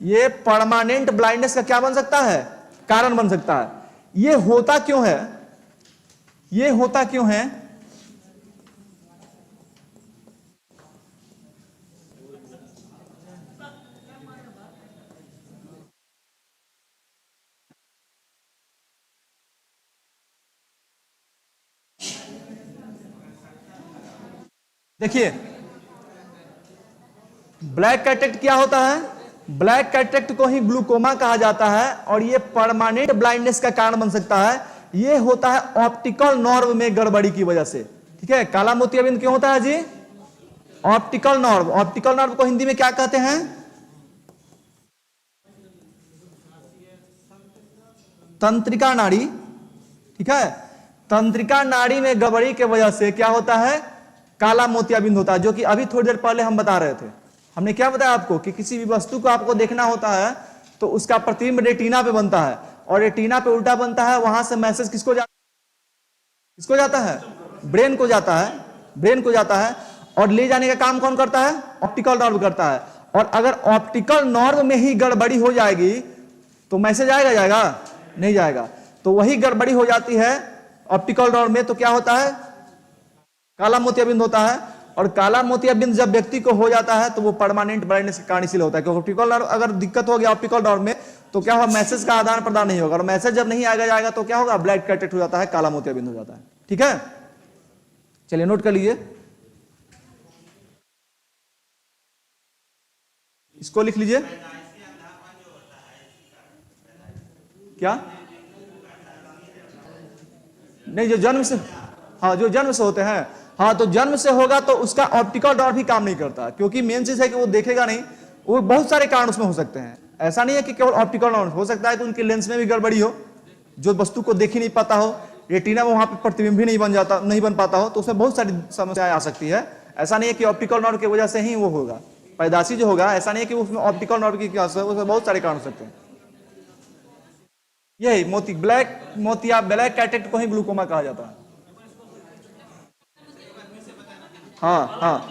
ये परमानेंट ब्लाइंडनेस का क्या बन सकता है? कारण बन सकता है। ये होता क्यों है? ये होता क्यों है? देखिए ब्लैक कैटरेक्ट क्या होता है? ब्लैक कैटरेक्ट को ही ग्लूकोमा कहा जाता है और ये परमानेंट ब्लाइंडनेस का कारण बन सकता है। ये होता है ऑप्टिकल नर्व में गड़बड़ी की वजह से। ठीक है, काला मोतियाबिंद क्यों होता है जी? Optical nerve. ऑप्टिकल नर्व को हिंदी में क्या कहते हैं? तंत्रिका नाड़ी। ठीक है, तंत्रिका नाड़ी में गड़बड़ी की वजह से क्या होता है? काला मोतियाबिंद होता है। जो कि अभी थोड़ी देर पहले हम बता रहे थे। हमने क्या बताया आपको कि किसी भी वस्तु को आपको देखना होता है तो उसका प्रतिबिंब रेटिना पे बनता है और रेटिना पे उल्टा बनता है। वहां से मैसेज किसको जाता है? ब्रेन को जाता है। ब्रेन को जाता है और ले जाने का काम कौन करता है? ऑप्टिकल नर्व करता है। और अगर ऑप्टिकल नर्व में ही गड़बड़ी हो जाएगी तो मैसेज जाएगा? नहीं जाएगा। तो वही गड़बड़ी हो जाती है ऑप्टिकल नर्व में, तो क्या होता है? काला मोतियाबिंद होता है। और काला मोतियाबिंद जब व्यक्ति को हो जाता है तो वो परमानेंट ब्लाइंडनेस के कारण इसीलिए होता है। क्योंकि ऑप्टिकल नर्व अगर दिक्कत हो गया ऑप्टिकल नर्व में तो क्या होगा? मैसेज का आदान प्रदान नहीं होगा। और मैसेज जब नहीं जाएगा तो क्या होगा? ब्लैक कैटरेक्ट हो जाता है, काला मोतियाबिंद हो जाता है। ठीक है, चलिए नोट कर लीजिए, इसको लिख लीजिए। क्या? नहीं, जो जन्म से, हाँ जो जन्म से होते हैं, हाँ तो जन्म से होगा तो उसका ऑप्टिकल नर्व भी काम नहीं करता। क्योंकि मेन चीज है कि वो देखेगा नहीं। वो बहुत सारे कारण उसमें हो सकते हैं। ऐसा नहीं है कि केवल ऑप्टिकल नर्व। हो सकता है कि उनके लेंस में भी गड़बड़ी हो, जो वस्तु को देख ही नहीं पाता हो। रेटिना में वहां पे प्रतिबिंब भी नहीं बन पाता हो। तो उसमें बहुत सारी समस्याएं आ सकती है। ऐसा नहीं है कि ऑप्टिकल नर्व की वजह से ही वो होगा, पैदाशी जो होगा। ऐसा नहीं है कि उसमें ऑप्टिकल नर्व की उसमें बहुत सारे कारण हो सकते हैं। यही ब्लैक कैटरेक्ट को ही ग्लूकोमा कहा जाता है। हाँ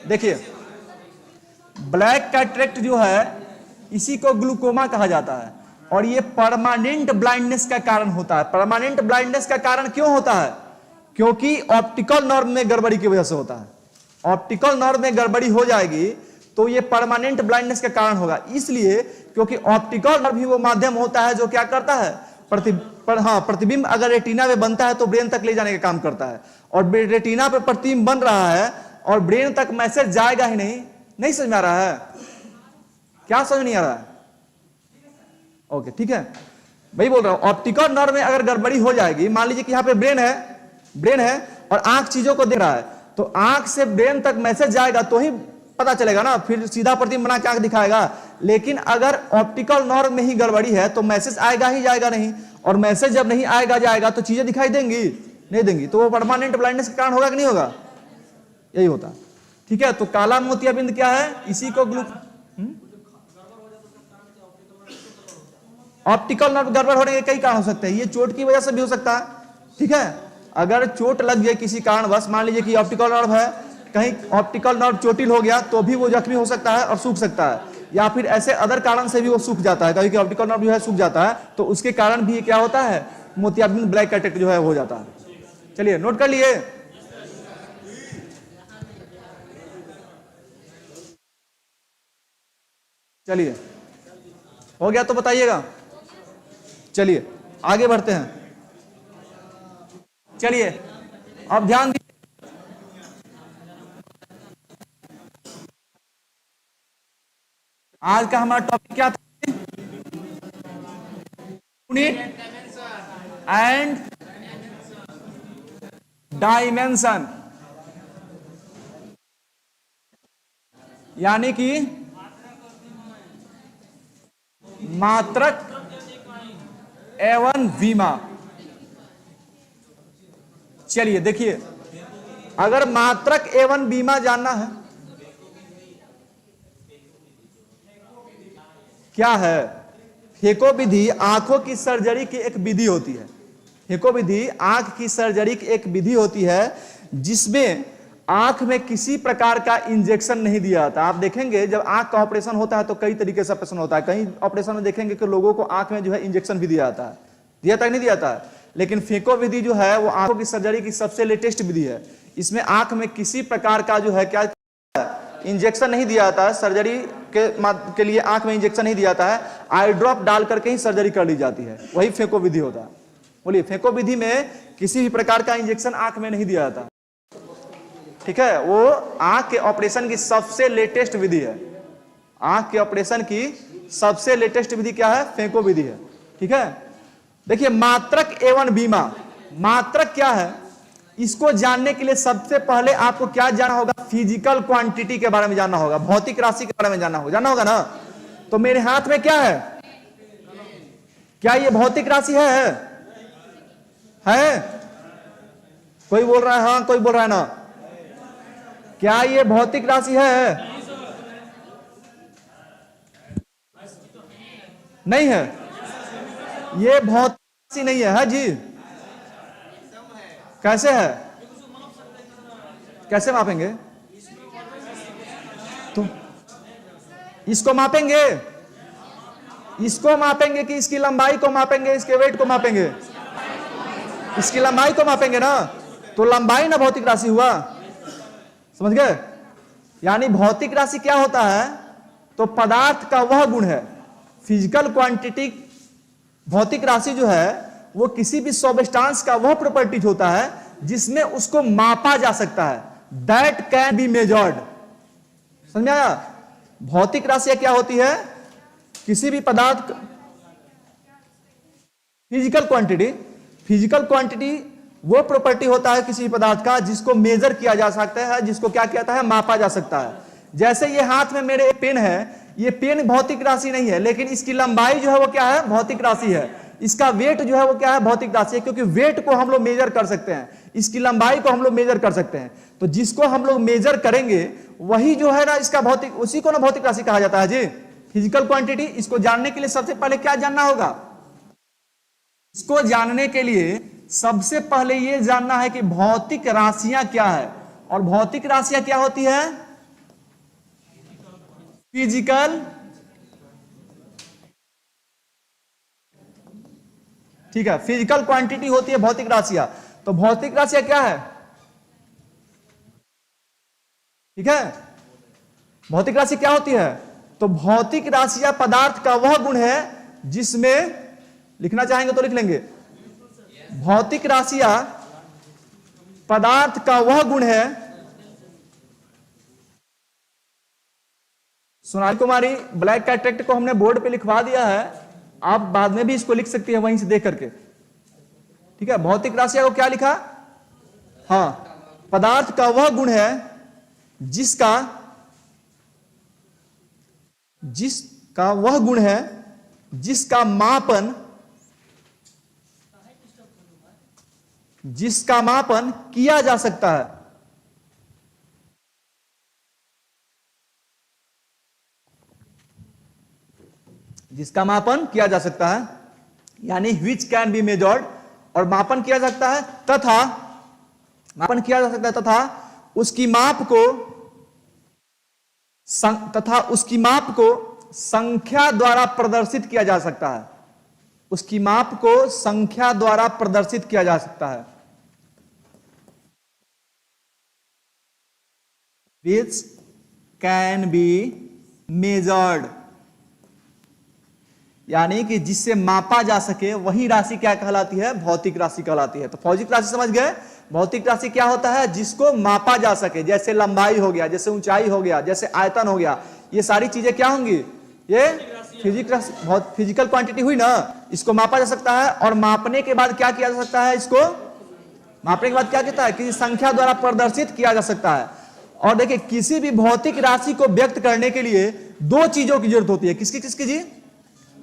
देखिए ब्लैक कैटरेक्ट जो है इसी को ग्लूकोमा कहा जाता है। और ये परमानेंट ब्लाइंडनेस का कारण होता है। परमानेंट ब्लाइंडनेस का कारण क्यों होता है? क्योंकि ऑप्टिकल नर्व में गड़बड़ी की वजह से होता है। ऑप्टिकल नर्व में गड़बड़ी हो जाएगी तो ये परमानेंट ब्लाइंडनेस का कारण होगा। इसलिए क्योंकि ऑप्टिकल नर्व ही वो माध्यम होता है जो क्या करता है? प्रतिबिंब अगर रेटिना में बनता है तो ब्रेन तक ले जाने का काम करता है। और रेटिना पे प्रतिबिंब बन रहा है और ब्रेन तक मैसेज जाएगा ही नहीं समझ में आ रहा है? क्या समझ नहीं आ रहा है? ओके ठीक है, वही बोल रहा हूं। ऑप्टिकल नर्व में अगर गड़बड़ी हो जाएगी, मान लीजिए कि यहाँ पे ब्रेन है और आंख चीजों को देख रहा है, तो आंख से ब्रेन तक मैसेज जाएगा तो ही पता चलेगा ना, फिर सीधा प्रतिबिंब बना के आंख दिखाएगा। लेकिन अगर ऑप्टिकल नर्व में ही गड़बड़ी है तो मैसेज आएगा ही जाएगा नहीं। और मैसेज जब नहीं जाएगा तो चीजें दिखाई देंगी? नहीं देंगी, तो वो परमानेंट ब्लाइंडनेस के कारण होगा कि नहीं होगा, यही होता है। ठीक है, तो काला मोतियाबिंद क्या है, इसी को ऑप्टिकल नर्व गड़बड़ होने के कई कारण हो सकते हैं, ये चोट की वजह से भी हो सकता है। ठीक है, अगर चोट लग जाए किसी कारणवश, मान लीजिए कि ऑप्टिकल नर्व है, कहीं ऑप्टिकल नर्व चोटिल हो गया तो भी वो जख्मी हो सकता है और सूख सकता है, या फिर ऐसे अदर कारण से भी वो सूख जाता है, क्योंकि ऑप्टिकल नर्व जो है सूख जाता है, तो उसके कारण भी क्या होता है, मोतियाबिंद ब्लैक कैटरेक्ट जो है हो जाता है। चलिए नोट कर लिए। चलिए हो गया तो बताइएगा। चलिए आगे बढ़ते हैं। चलिए अब ध्यान दीजिए, आज का हमारा टॉपिक क्या था, यूनिट एंड डायमेंशन, यानी कि मात्रक एवं विमा। चलिए देखिए, अगर मात्रक एवं बीमा जानना है, क्या है, फेको विधि आंखों की सर्जरी की एक विधि होती है। फेको विधि आंख की सर्जरी की एक विधि होती है जिसमें आंख में किसी प्रकार का इंजेक्शन नहीं दिया जाता। आप देखेंगे जब आंख का ऑपरेशन होता है तो कई तरीके से ऑपरेशन होता है, कई ऑपरेशन में देखेंगे कि लोगों को आंख में जो है इंजेक्शन भी दिया जाता है, दिया था नहीं दिया जाता है, लेकिन फेको विधि जो है वो आंखों की सर्जरी की सबसे लेटेस्ट विधि है। इसमें आंख में किसी प्रकार का जो है क्या इंजेक्शन नहीं दिया जाता है, सर्जरी के लिए आंख में इंजेक्शन नहीं दिया जाता है, आई ड्रॉप डाल करके ही सर्जरी कर ली जाती है, वही फेको विधि होता है। बोलिए, फेको विधि में किसी भी प्रकार का इंजेक्शन आंख में नहीं दिया जाता। ठीक है, वो आंख के ऑपरेशन की सबसे लेटेस्ट विधि है। आंख के ऑपरेशन की सबसे लेटेस्ट विधि क्या है, फेको विधि है। ठीक है, देखिए मात्रक एवं बीमा, मात्रक क्या है, इसको जानने के लिए सबसे पहले आपको क्या जानना होगा, फिजिकल क्वांटिटी के बारे में जानना होगा, भौतिक राशि के बारे में जानना होगा ना। तो मेरे हाथ में क्या है, क्या ये भौतिक राशि है? कोई बोल रहा है हाँ, कोई बोल रहा है ना। क्या ये भौतिक राशि है? नहीं है, ये भौतिक राशि नहीं है जी। कैसे है, कैसे मापेंगे, तो इसको मापेंगे, इसको मापेंगे कि इसकी लंबाई को मापेंगे, इसके वेट को मापेंगे, इसकी लंबाई को मापेंगे ना, तो लंबाई ना भौतिक राशि हुआ, समझ गए। यानी भौतिक राशि क्या होता है, तो पदार्थ का वह गुण है। फिजिकल क्वांटिटी, भौतिक राशि जो है वो किसी भी सब्सटेंस का वह प्रॉपर्टीज होता है जिसमें उसको मापा जा सकता है, दैट कैन बी मेजर्ड। समझ में आया। भौतिक राशियां क्या होती है, किसी भी पदार्थ, फिजिकल क्वांटिटी, फिजिकल क्वांटिटी वो प्रॉपर्टी होता है किसी पदार्थ का जिसको मेजर किया जा सकता है, जिसको क्या किया है, मापा जा सकता है। जैसे ये हाथ में मेरे एक पेन है, ये पेन भौतिक राशि नहीं है, लेकिन इसकी लंबाई जो है वो क्या है, भौतिक राशि है। इसका वेट जो है वो क्या है, भौतिक राशि है, क्योंकि वेट को हम लोग मेजर कर सकते हैं, इसकी लंबाई को हम लोग मेजर कर सकते हैं। तो जिसको हम लोग मेजर करेंगे वही जो है ना इसका भौतिक, उसी को ना भौतिक राशि कहा जाता है जी, फिजिकल क्वांटिटी। इसको जानने के लिए सबसे पहले क्या जानना होगा, इसको जानने के लिए सबसे पहले यह जानना है कि भौतिक राशियां क्या है। और भौतिक राशियां क्या होती है, फिजिकल, ठीक है, फिजिकल क्वांटिटी होती है भौतिक राशियां। तो भौतिक राशियां क्या है, ठीक है, भौतिक राशि क्या होती है, तो भौतिक राशियां पदार्थ का वह गुण है जिसमें, लिखना चाहेंगे तो लिख लेंगे, भौतिक राशियां पदार्थ का वह गुण है। सोनाली कुमारी, ब्लैक कैटरेक्ट को हमने बोर्ड पे लिखवा दिया है, आप बाद में भी इसको लिख सकती है वहीं से देख करके। ठीक है, भौतिक राशियां को क्या लिखा, हाँ, पदार्थ का वह गुण है जिसका वह गुण है जिसका मापन जिसका मापन किया जा सकता है। जिसका मापन किया जा सकता है, यानी विच कैन बी मेजर्ड, और मापन किया जा सकता है तथा मापन किया जा सकता है तथा उसकी माप को संख्या द्वारा प्रदर्शित किया जा सकता है। उसकी माप को संख्या द्वारा प्रदर्शित किया जा सकता है। विच कैन बी मेजर्ड, यानी कि जिससे मापा जा सके वही राशि क्या कहलाती है? भौतिक राशि कहलाती है। तो भौतिक राशि समझ गए? भौतिक राशि क्या होता है? जिसको मापा जा सके, जैसे लंबाई हो गया, जैसे ऊंचाई हो गया, जैसे आयतन हो गया, ये सारी चीजें क्या होंगी? ये फिजिकल क्वांटिटी हुई ना, इसको मापा जा सकता है। और मापने के बाद क्या किया जा सकता है? इसको मापने के बाद क्या कहता है? किसी संख्या द्वारा प्रदर्शित किया जा सकता है। और देखिए, किसी भी भौतिक राशि को व्यक्त करने के लिए दो चीजों की जरूरत होती है। किसकी किसकी जी?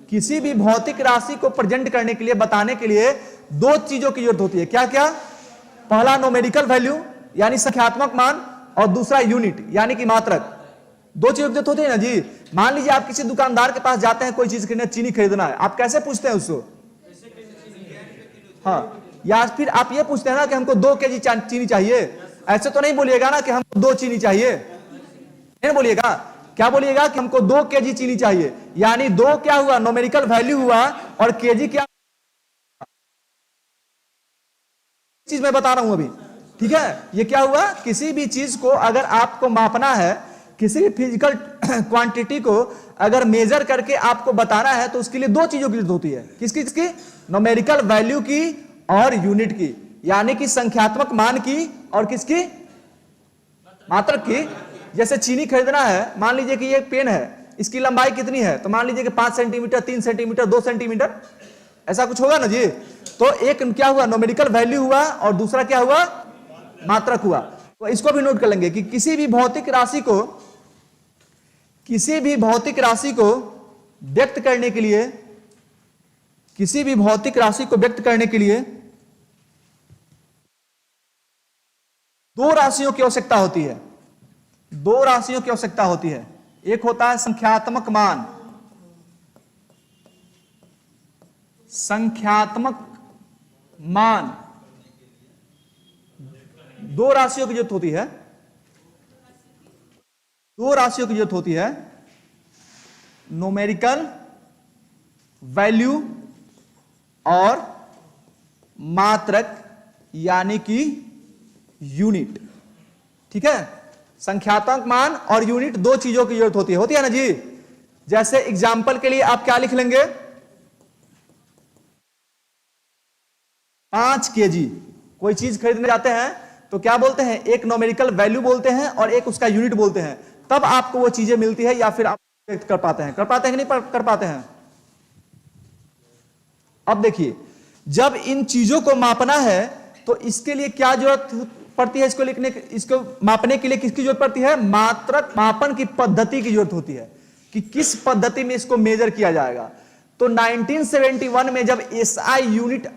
किसी भी भौतिक राशि को प्रेजेंट करने के लिए, बताने के लिए दो चीजों की जरूरत होती है। क्या क्या? पहला न्यूमेरिकल वैल्यू यानी संख्यात्मक मान, और दूसरा यूनिट यानी कि मात्रक। दो चीजों की जरूरत होती है ना जी। मान लीजिए आप किसी दुकानदार के पास जाते हैं, कोई चीज खरीदना, चीनी खरीदना है, आप कैसे पूछते हैं उसको? हाँ, या फिर आप ये पूछते हैं ना कि हमको 2 केजी चीनी चाहिए। ऐसे तो नहीं बोलिएगा ना कि हमको 2 चीनी चाहिए, नहीं बोलिएगा। क्या बोलिएगा? कि हमको 2 केजी चीनी चाहिए। यानी 2 क्या हुआ? न्यूमेरिकल वैल्यू हुआ, और केजी क्या चीज मैं बता रहा हूं अभी, ठीक है? ये क्या हुआ? किसी भी चीज को अगर आपको मापना है, किसी भी फिजिकल क्वांटिटी को अगर मेजर करके आपको बताना है, तो उसके लिए दो चीजों की जरूरत होती है। किसकी किसकी? न्यूमेरिकल वैल्यू की और यूनिट की, यानी कि संख्यात्मक मान की और किसकी? मात्रक की। जैसे चीनी खरीदना है, मान लीजिए कि ये पेन है, इसकी लंबाई कितनी है? तो मान लीजिए कि 5 सेंटीमीटर, 3 सेंटीमीटर, 2 सेंटीमीटर, ऐसा कुछ होगा ना जी। तो एक क्या हुआ? न्यूमेरिकल वैल्यू हुआ, और दूसरा क्या हुआ? मात्रक हुआ। तो इसको भी नोट कर लेंगे कि किसी भी भौतिक राशि को व्यक्त करने के लिए, किसी भी भौतिक राशि को व्यक्त करने के लिए दो राशियों की आवश्यकता होती है। दो राशियों की आवश्यकता होती है। एक होता है संख्यात्मक मान, संख्यात्मक मान, दो राशियों की जरूरत होती है। दो राशियों की जरूरत होती है, न्यूमेरिकल वैल्यू और मात्रक यानी कि यूनिट, ठीक है? संख्यात्मक मान और यूनिट, दो चीजों की जरूरत होती है ना जी। जैसे एग्जाम्पल के लिए आप क्या लिख लेंगे? 5 केजी कोई चीज खरीदने जाते हैं तो क्या बोलते हैं? एक न्यूमेरिकल वैल्यू बोलते हैं और एक उसका यूनिट बोलते हैं, तब आपको वो चीजें मिलती है, या फिर आप व्यक्त कर पाते हैं। कर पाते हैं कि नहीं कर पाते हैं? अब देखिए, जब इन चीजों को मापना है तो इसके लिए क्या जरूरत पड़ती है? इसको मापने के लिए किसकी जरूरत पड़ती है? मात्रक मापन की पद्धति की जरूरत होती है, कि किस पद्धति में इसको मेजर किया जाएगा। तो 1971 में जब एसआई यूनिट,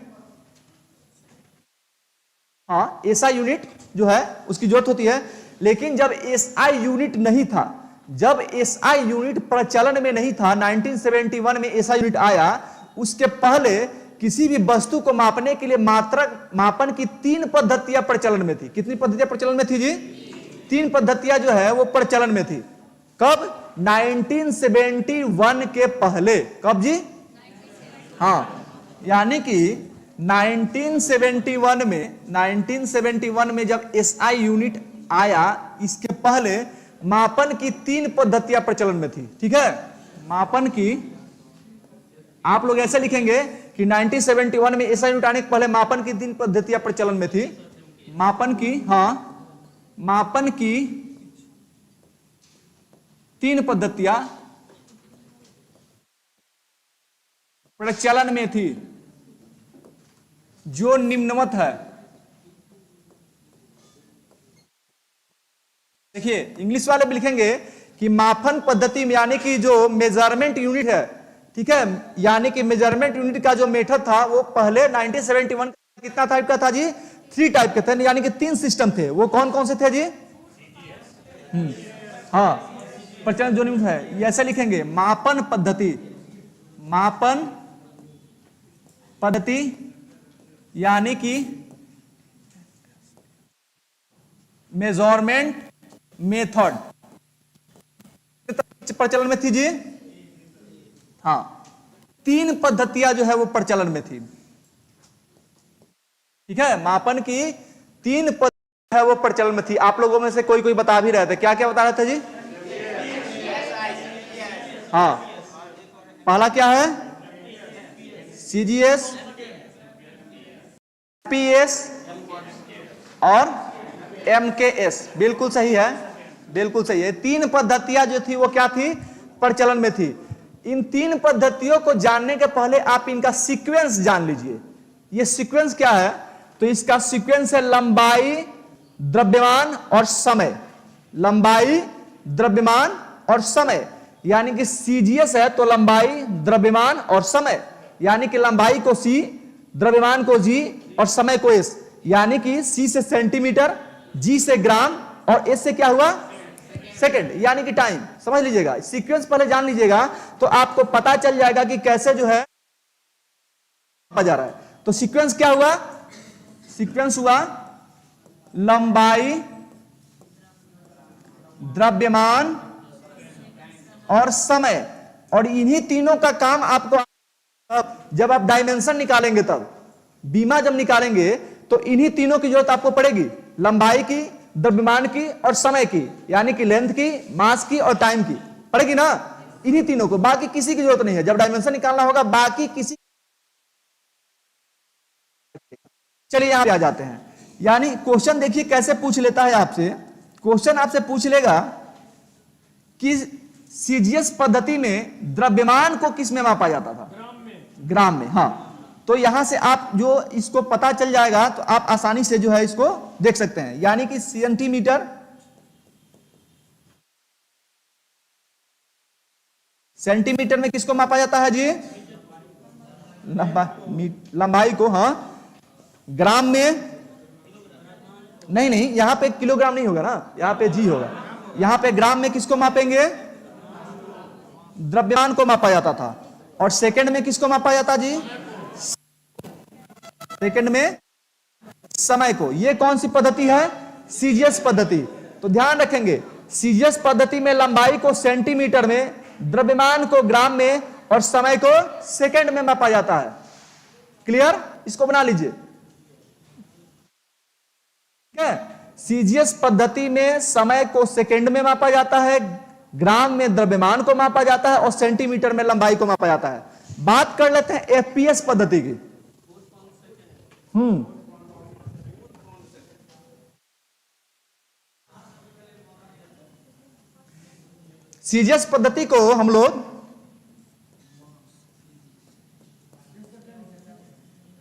हाँ एसआई यूनिट जो है उसकी जरूरत होती है। लेकिन जब एसआई यूनिट नहीं था, जब एसआई यूनिट प्रचलन में नहीं था, 1971 में एसआई यूनिट आया, उसके पहले किसी भी वस्तु को मापने के लिए मात्रक मापन की 3 पद्धतियां प्रचलन में थी। कितनी पद्धतियां प्रचलन में थी जी? 3 पद्धतियां जो है वो प्रचलन में थी। कब? 1971 के पहले। कब जी? हाँ, यानी कि 1971 में जब एसआई यूनिट आया, इसके पहले मापन की 3 पद्धतियां प्रचलन में थी, ठीक है? मापन की, आप लोग ऐसे लिखेंगे कि 1971 में एसआई यूनिट आने के पहले मापन की 3 पद्धतियां प्रचलन में थी। मापन की, हाँ, मापन की 3 पद्धतियां प्रचलन में थी, जो निम्नवत है। देखिए, इंग्लिश वाले भी लिखेंगे कि मापन पद्धति में, यानी कि जो मेजरमेंट यूनिट है, ठीक है, यानी कि मेजरमेंट यूनिट का जो मेथड था वो पहले 1971 कितना टाइप का था जी? 3 टाइप के थे, यानी कि 3 सिस्टम थे। वो कौन कौन से थे जी? हाँ, प्रचलन जो निम्न है, ये ऐसे लिखेंगे, मापन पद्धति, मापन पद्धति यानी कि मेजरमेंट मेथड प्रचलन में थी जी। हाँ, 3 पद्धतियां जो है वो प्रचलन में थी। ठीक है, मापन की 3 पद्धति है वो प्रचलन में थी। आप लोगों में से कोई कोई बता भी रहे थे, क्या क्या बता रहे थे जी? हाँ, पहला क्या है? सीजीएस, पीएस और एमकेएस। बिल्कुल सही है, बिल्कुल सही है। 3 पद्धतियां जो थी वो क्या थी? प्रचलन में थी। इन 3 पद्धतियों को जानने के पहले आप इनका सीक्वेंस जान लीजिए। ये सीक्वेंस क्या है? तो इसका सीक्वेंस है लंबाई, द्रव्यमान और समय। लंबाई, द्रव्यमान और समय, यानी कि सीजीएस है तो लंबाई, द्रव्यमान और समय, यानी कि लंबाई को सी, द्रव्यमान को जी और समय को एस, यानी कि सी से सेंटीमीटर, जी से ग्राम और एस से क्या हुआ? सेकंड, यानी कि टाइम। समझ लीजिएगा, सीक्वेंस पहले जान लीजिएगा तो आपको पता चल जाएगा कि कैसे जो है जा रहा है। तो सीक्वेंस क्या हुआ? सीक्वेंस हुआ लंबाई, द्रव्यमान और समय। और इन्हीं तीनों का काम आपको, जब आप डायमेंशन निकालेंगे, तब बीमा जब निकालेंगे तो इन्हीं तीनों की जरूरत आपको पड़ेगी, लंबाई की, द्रव्यमान की और समय की, यानी कि लेंथ की, मास की और टाइम की पड़ेगी ना, इन्हीं तीनों को। बाकी किसी की जरूरत नहीं है। जब डायमेंशन निकालना होगा बाकी किसी। चलिए यहां पे आ जाते हैं। यानी क्वेश्चन देखिए कैसे पूछ लेता है आपसे। क्वेश्चन आपसे पूछ लेगा कि सीजीएस पद्धति में द्रव्यमान को किस में मापा जाता था? ग्राम में। हाँ, तो यहां से आप जो इसको पता चल जाएगा तो आप आसानी से जो है इसको देख सकते हैं। यानी कि सेंटीमीटर, सेंटीमीटर में किसको मापा जाता है जी? लंबाई को। हाँ, ग्राम में नहीं, नहीं, यहां पे किलोग्राम नहीं होगा ना, यहां पे जी होगा। यहां पे ग्राम में किसको मापेंगे? द्रव्यमान को मापा जाता था। और सेकंड में किसको मापा जाता जी? सेकंड में समय को। यह कौन सी पद्धति है? सीजीएस पद्धति। तो ध्यान रखेंगे, सीजीएस पद्धति में लंबाई को सेंटीमीटर में, द्रव्यमान को ग्राम में और समय को सेकंड में मापा जाता है। क्लियर? इसको बना लीजिए। सीजीएस पद्धति में समय को सेकंड में मापा जाता है, ग्राम में द्रव्यमान को मापा जाता है और सेंटीमीटर में लंबाई को मापा जाता है। बात कर लेते हैं एफपीएस पद्धति की। सीजीएस पद्धति को हम लोग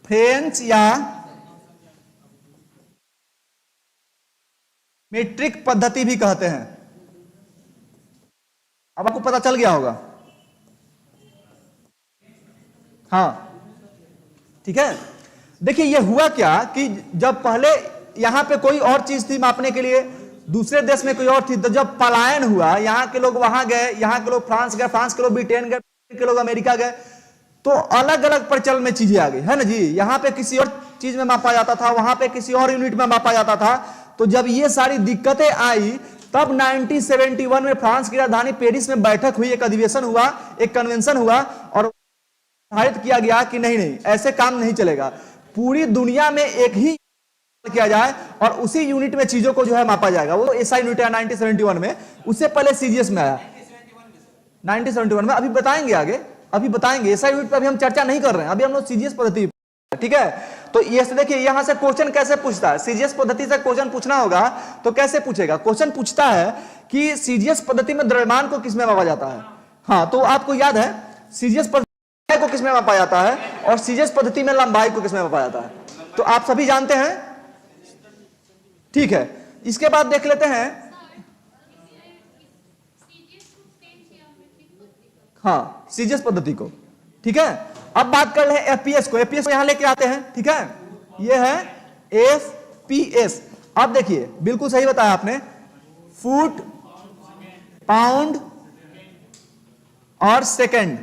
फ्रेंच या मीट्रिक पद्धति भी कहते हैं। अब आपको पता चल गया होगा। हाँ, ठीक है। देखिए ये हुआ क्या कि जब पहले यहां पे कोई और चीज थी मापने के लिए, दूसरे देश में कोई और थी, तो जब पलायन हुआ, यहां के लोग वहां गए, यहां के लोग फ्रांस गए, फ्रांस के लोग ब्रिटेन गए, के लोग अमेरिका गए, तो अलग अलग प्रचलन में चीजें आ गई, है ना जी। यहां पे किसी और चीज में मापा जाता था, वहां पे किसी और यूनिट में मापा जाता था। तो जब ये सारी दिक्कतें आई, तब 1971 में फ्रांस की राजधानी पेरिस में बैठक हुई, एक अधिवेशन हुआ, एक कन्वेंशन हुआ और निर्धारित किया गया कि नहीं नहीं, ऐसे काम नहीं चलेगा। पूरी दुनिया में एक ही किया जाए और उसी यूनिट में चीजों को जो है मापा जाएगा। वो एसआई यूनिट है 1971 में, उससे पहले सीजीएस में आया 1971 में। अभी बताएंगे आगे, अभी बताएंगे। एसआई यूनिट पर अभी हम चर्चा नहीं कर रहे हैं, अभी हम लोग सीजीएस पद्धति। ठीक है, तो ये देखिए यहां से क्वेश्चन कैसे पूछता है। सीजीएस पद्धति से क्वेश्चन पूछना होगा तो कैसे पूछेगा? क्वेश्चन पूछता है कि सीजीएस पद्धति में द्रव्यमान को किसमें मापा जाता है। हाँ, तो आपको याद है सीजीएस पद्धति को किसमें मापा जाता है और सीजीएस पद्धति में लंबाई को किसमें मापा जाता है, तो आप सभी जानते हैं। ठीक है, इसके बाद देख लेते हैं। हाँ, सीजीएस पद्धति को। ठीक है, अब बात कर रहे हैं एफपीएस को। एफपीएस को यहां लेके आते हैं। ठीक है, ये है FPS। अब देखिए बिल्कुल सही बताया आपने, फुट, पाउंड और सेकंड।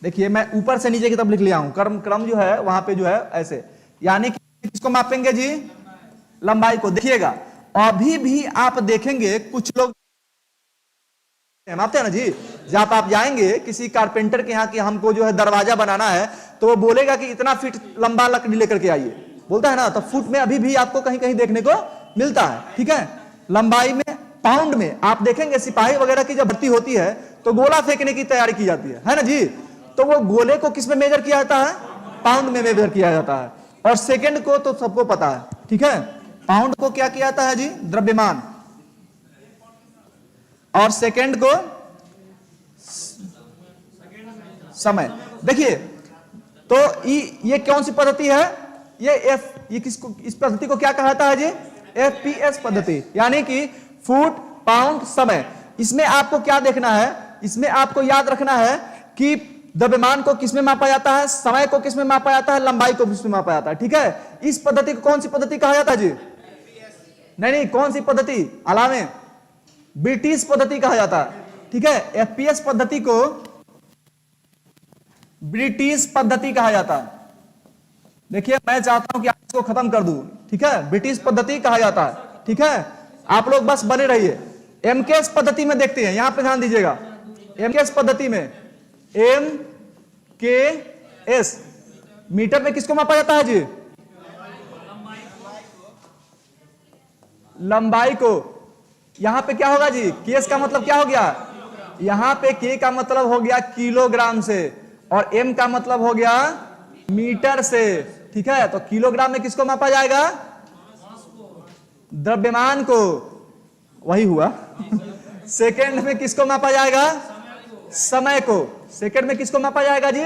देखिए मैं ऊपर से नीचे की तरफ लिख लिया हूं, क्रम जो है वहां पे जो है ऐसे, यानी कि किसको मापेंगे जी? लंबाई को। देखिएगा अभी भी आप देखेंगे कुछ लोग मापते हैं ना जी। जब आप जाएंगे किसी कारपेंटर के यहाँ कि हमको जो है दरवाजा बनाना है, तो वो बोलेगा कि इतना फीट लंबा लकड़ी लेकर के आइए, बोलता है ना। तो फुट में अभी भी आपको कहीं कहीं देखने को मिलता है, ठीक है। लंबाई में, पाउंड में आप देखेंगे सिपाही वगैरह की जब भर्ती होती है तो गोला फेंकने की तैयारी की जाती है ना जी। तो वो गोले को किस में मेजर किया जाता है? पाउंड में मेजर किया जाता है। और सेकंड को तो सबको पता है, ठीक है। पाउंड को क्या किया जाता है जी? द्रव्यमान। और सेकंड को समय। देखिए तो ये कौन सी पद्धति है? ये किसको, इस पद्धति को क्या कहा जाता है जी? FPS पद्धति, यानी कि फुट, पाउंड, समय। इसमें आपको क्या देखना है? इसमें आपको याद रखना है कि द्रव्यमान को किसमें मापा जाता है, समय को किसमें मापा जाता है, लंबाई को किसमें मापा जाता है, ठीक है। इस पद्धति को कौन सी पद्धति कहा जाता है जी? नहीं, कौन सी पद्धति? अलावे ब्रिटिश पद्धति कहा जाता है, ठीक है। FPS पद्धति को ब्रिटिश पद्धति कहा जाता है। देखिए मैं चाहता हूं कि आप इसको खत्म कर दूं, ठीक है। ब्रिटिश पद्धति कहा जाता है, ठीक है। आप लोग बस बने रहिए। MKS पद्धति में देखते हैं, यहां पे ध्यान दीजिएगा। MKS पद्धति में, MKS मीटर में किसको मापा जाता है जी? लंबाई को। यहां पे क्या होगा जी? केस का मतलब क्या हो गया? यहां पे के का मतलब हो गया किलोग्राम से, और M का मतलब हो गया मीटर से, ठीक है। तो किलोग्राम में किसको मापा जाएगा? द्रव्यमान को, वही हुआ। सेकंड में किसको मापा जाएगा? समय को। सेकंड में किसको मापा जाएगा जी?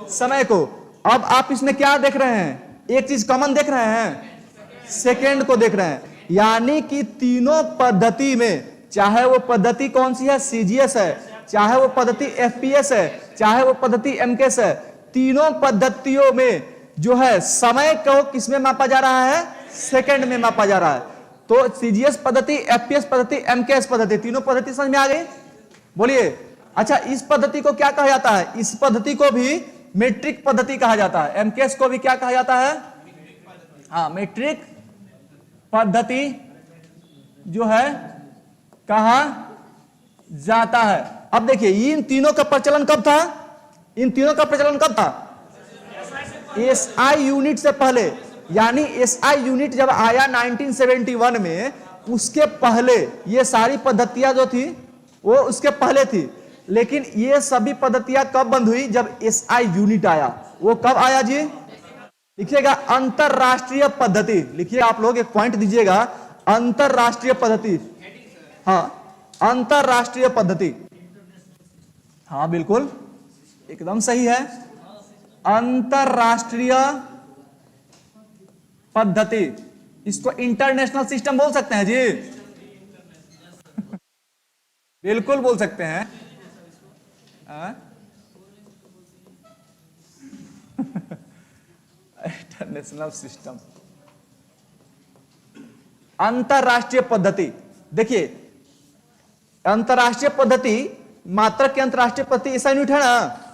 समय को। अब आप इसमें क्या देख रहे हैं? एक चीज कॉमन देख रहे हैं, सेकंड को देख रहे हैं। यानी कि तीनों पद्धति में, चाहे वो पद्धति कौन सी है? CGS है, चाहे वो पद्धति FPS है, चाहे वो पद्धति MKS है, तीनों पद्धतियों में जो है समय को किसमें मापा जा रहा है? सेकंड में मापा जा रहा है। तो CGS पद्धति, FPS पद्धति, MKS पद्धति, तीनों पद्धति समझ में आ गई? बोलिए। अच्छा, इस पद्धति को क्या कहा जाता है? इस पद्धति को भी मीट्रिक पद्धति कहा जाता है। MKS को भी क्या कहा जाता है? हाँ, मीट्रिक पद्धति जो है कहा जाता है। अब देखिए इन तीनों का प्रचलन कब था? इन तीनों का प्रचलन कब था? SI यूनिट से पहले। यानी SI यूनिट जब आया 1971 में, उसके पहले ये सारी पद्धतियां जो थी वो उसके पहले थी। लेकिन ये सभी पद्धतियां कब बंद हुई? जब SI यूनिट आया। वो कब आया जी? लिखिएगा अंतरराष्ट्रीय पद्धति। लिखिए आप लोग, एक पॉइंट दीजिएगा, अंतरराष्ट्रीय पद्धति। हाँ, अंतरराष्ट्रीय पद्धति। हाँ बिल्कुल, एकदम सही है। अंतरराष्ट्रीय पद्धति, इसको इंटरनेशनल सिस्टम बोल सकते हैं जी। बिल्कुल बोल सकते हैं। इंटरनेशनल सिस्टम, अंतरराष्ट्रीय पद्धति। देखिए अंतरराष्ट्रीय पद्धति, मात्रक की अंतरराष्ट्रीय पद्धति ऐसा यूनिट है ना।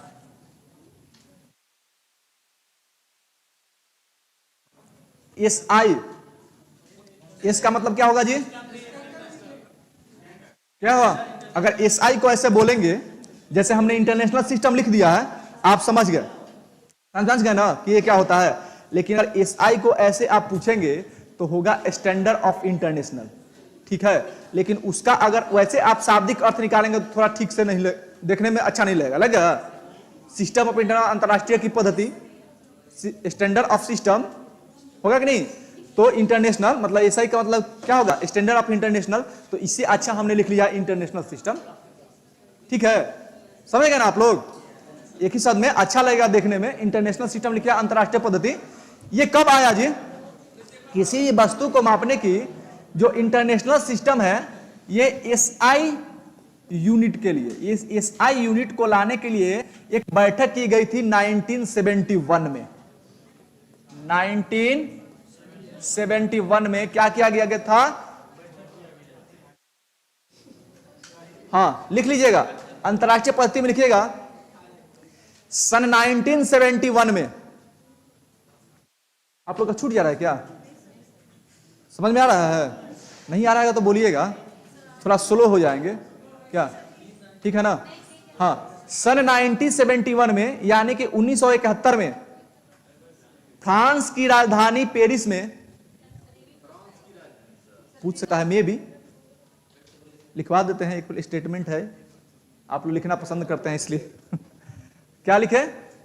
SI, एस का मतलब क्या होगा जी? क्या हुआ? अगर SI को ऐसे बोलेंगे, जैसे हमने इंटरनेशनल सिस्टम लिख दिया है, आप समझ गए ना कि ये क्या होता है। लेकिन अगर SI को ऐसे आप पूछेंगे तो होगा स्टैंडर्ड ऑफ इंटरनेशनल, ठीक है। लेकिन उसका अगर वैसे आप शाब्दिक अर्थ निकालेंगे तो थोड़ा ठीक से नहीं देखने में अच्छा नहीं लगेगा। लगेगा सिस्टम ऑफ इंटरनेशनल, अंतरराष्ट्रीय की पद्धति, स्टैंडर्ड ऑफ सिस्टम होगा कि नहीं? तो इंटरनेशनल मतलब SI का मतलब क्या होगा? Standard of international. तो इससे अच्छा हमने लिख लिया इंटरनेशनल सिस्टम, ठीक है। समझ गए ना आप लोग? एक ही शब्द में अच्छा लगेगा देखने में। इंटरनेशनल सिस्टम लिख लिया, अंतरराष्ट्रीय पद्धति। ये कब आया जी? किसी वस्तु को मापने की जो इंटरनेशनल सिस्टम है, ये SI यूनिट के लिए, ये SI यूनिट को लाने के लिए एक बैठक की गई थी 1971 में। 1971 1971 में क्या किया गया था? हाँ लिख लीजिएगा, अंतरराष्ट्रीय पद्धति में लिखिएगा, सन 1971 में। आप लोग का छूट जा रहा है क्या? समझ में आ रहा है? नहीं आ रहा है तो बोलिएगा, थोड़ा स्लो हो जाएंगे क्या, ठीक है ना? हाँ, सन 1971 में यानी कि 1971 में फ्रांस की राजधानी पेरिस में, पूछ सकता है, मे भी लिखवा देते हैं, एक स्टेटमेंट है, आप लोग लिखना पसंद करते हैं इसलिए क्या लिखे?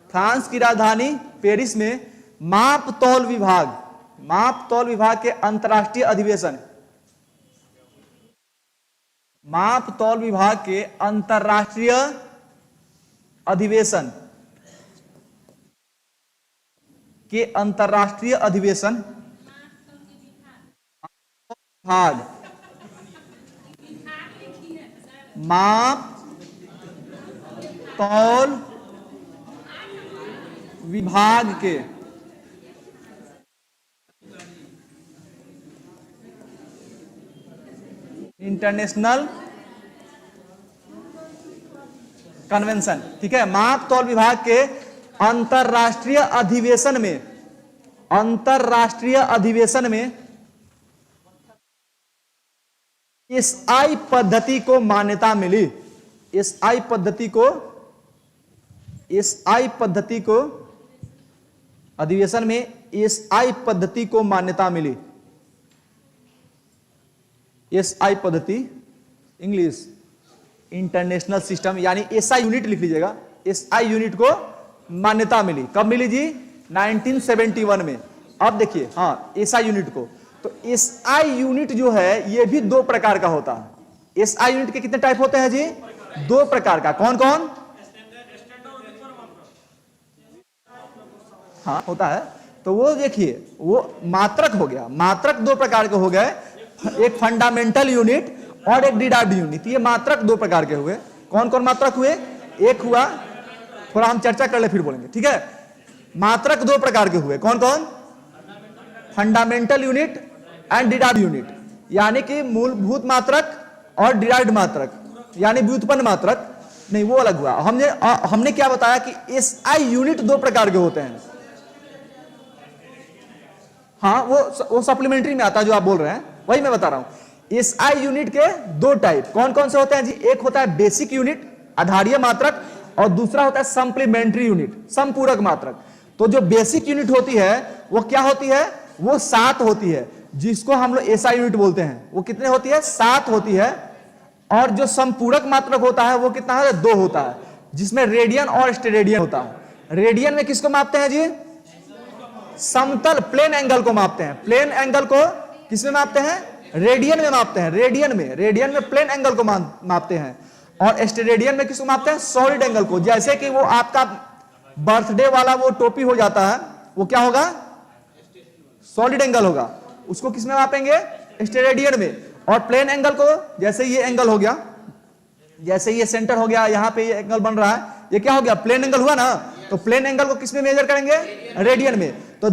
फ्रांस की राजधानी पेरिस में माप तौल विभाग के अंतरराष्ट्रीय अधिवेशन, माप तौल विभाग के अंतरराष्ट्रीय अधिवेशन भाग माप तौल विभाग के इंटरनेशनल कन्वेंशन, ठीक है, माप तौल विभाग के अंतरराष्ट्रीय अधिवेशन में एसआई पद्धति को मान्यता मिली। एसआई पद्धति को अधिवेशन में एसआई पद्धति को मान्यता मिली। एसआई पद्धति, इंग्लिश इंटरनेशनल सिस्टम, यानी एसआई यूनिट लिख लीजिएगा, एसआई यूनिट को मान्यता मिली। कब मिली जी? 1971 में। अब देखिए, हाँ, एसआई यूनिट को, तो एसआई यूनिट जो है ये भी दो प्रकार का होता है। एसआई यूनिट के कितने टाइप होते हैं जी? दो प्रकार का। कौन कौन? हाँ होता है, तो वो देखिए, वो मात्रक हो गया, मात्रक दो प्रकार के हो गए, एक फंडामेंटल यूनिट और एक डिराइव्ड यूनिट। ये मात्रक दो प्रकार के हुए। कौन कौन मात्रक हुए? एक हुआ, थोड़ा हम चर्चा कर ले फिर बोलेंगे, ठीक है। मात्रक दो प्रकार के हुए, कौन कौन? Fundamental unit and derived unit, यानी कि मूलभूत मात्रक और डिराइव्ड मात्रक, यानी व्युत्पन्न मात्रक नहीं, वो अलग हुआ। हमने क्या बताया कि एसआई यूनिट दो प्रकार के होते हैं। हाँ, वो सप्लीमेंट्री में आता है जो आप बोल रहे हैं, वही मैं बता रहा हूं। एसआई यूनिट के दो टाइप कौन कौन से होते हैं जी? एक होता है बेसिक यूनिट, आधारीय मात्रक, और दूसरा होता है सप्लीमेंट्री यूनिट, संपूरक मात्रक। तो जो बेसिक यूनिट होती है वो क्या होती है? वो 7 होती है, जिसको हम लोग एसआई यूनिट बोलते हैं। वो कितने होती है? 7 होती है। और जो संपूरक मात्रक होता है वो कितना है? 2 होता है, जिसमें रेडियन और स्टेरेडियन होता है। रेडियन में किसको मापते हैं जी? समतल प्लेन एंगल को मापते हैं। प्लेन एंगल को किसमें मापते हैं? रेडियन में मापते हैं। रेडियन में प्लेन एंगल को मापते हैं। और स्टेरेडियन में किसको मापते हैं? सॉलिड एंगल को। जैसे कि वो आपका बर्थडे वाला वो टोपी हो जाता है, वो क्या होगा? सॉलिड एंगल होगा। उसको किसमें मापेंगे? स्टेरेडियन में। और प्लेन एंगल को, जैसे ये एंगल हो गया, जैसे ये सेंटर हो गया, यहां पे ये एंगल बन रहा है, ये क्या हो गया? प्लेन एंगल हुआ ना। तो प्लेन एंगल को किसमें मेजर करेंगे? रेडियन में। तो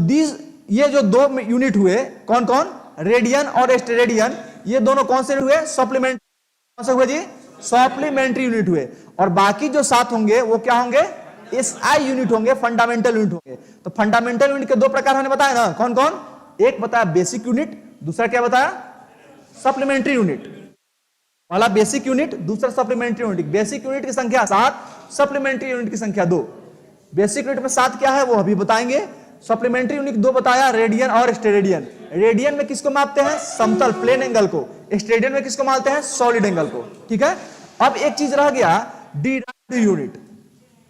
ये जो दो यूनिट हुए, कौन कौन? रेडियन और स्टेरेडियन, ये दोनों कौन से हुए? सप्लीमेंट, कौन से हुए जी? सप्लीमेंट्री यूनिट हुए। और बाकी जो 7 होंगे वो क्या होंगे? एसआई यूनिट होंगे, फंडामेंटल यूनिट होंगे। तो फंडामेंटल यूनिट के दो प्रकार हमने बताया ना, कौन कौन? एक बताया बेसिक यूनिट, दूसरा क्या बताया? Supplementary unit. पहला बेसिक यूनिट, दूसरा सप्लीमेंट्री यूनिट। बेसिक यूनिट की संख्या 7, सप्लीमेंट्री यूनिट की संख्या 2। बेसिक यूनिट में 7 क्या है वो अभी बताएंगे। सप्लीमेंट्री यूनिट 2 बताया, रेडियन और स्टेरेडियन। रेडियन में किसको मापते हैं? समतल प्लेन एंगल को। स्टेरेडियन में किसको मापते हैं? सॉलिड एंगल को, ठीक है। अब एक चीज रह गया, डिराइव्ड यूनिट,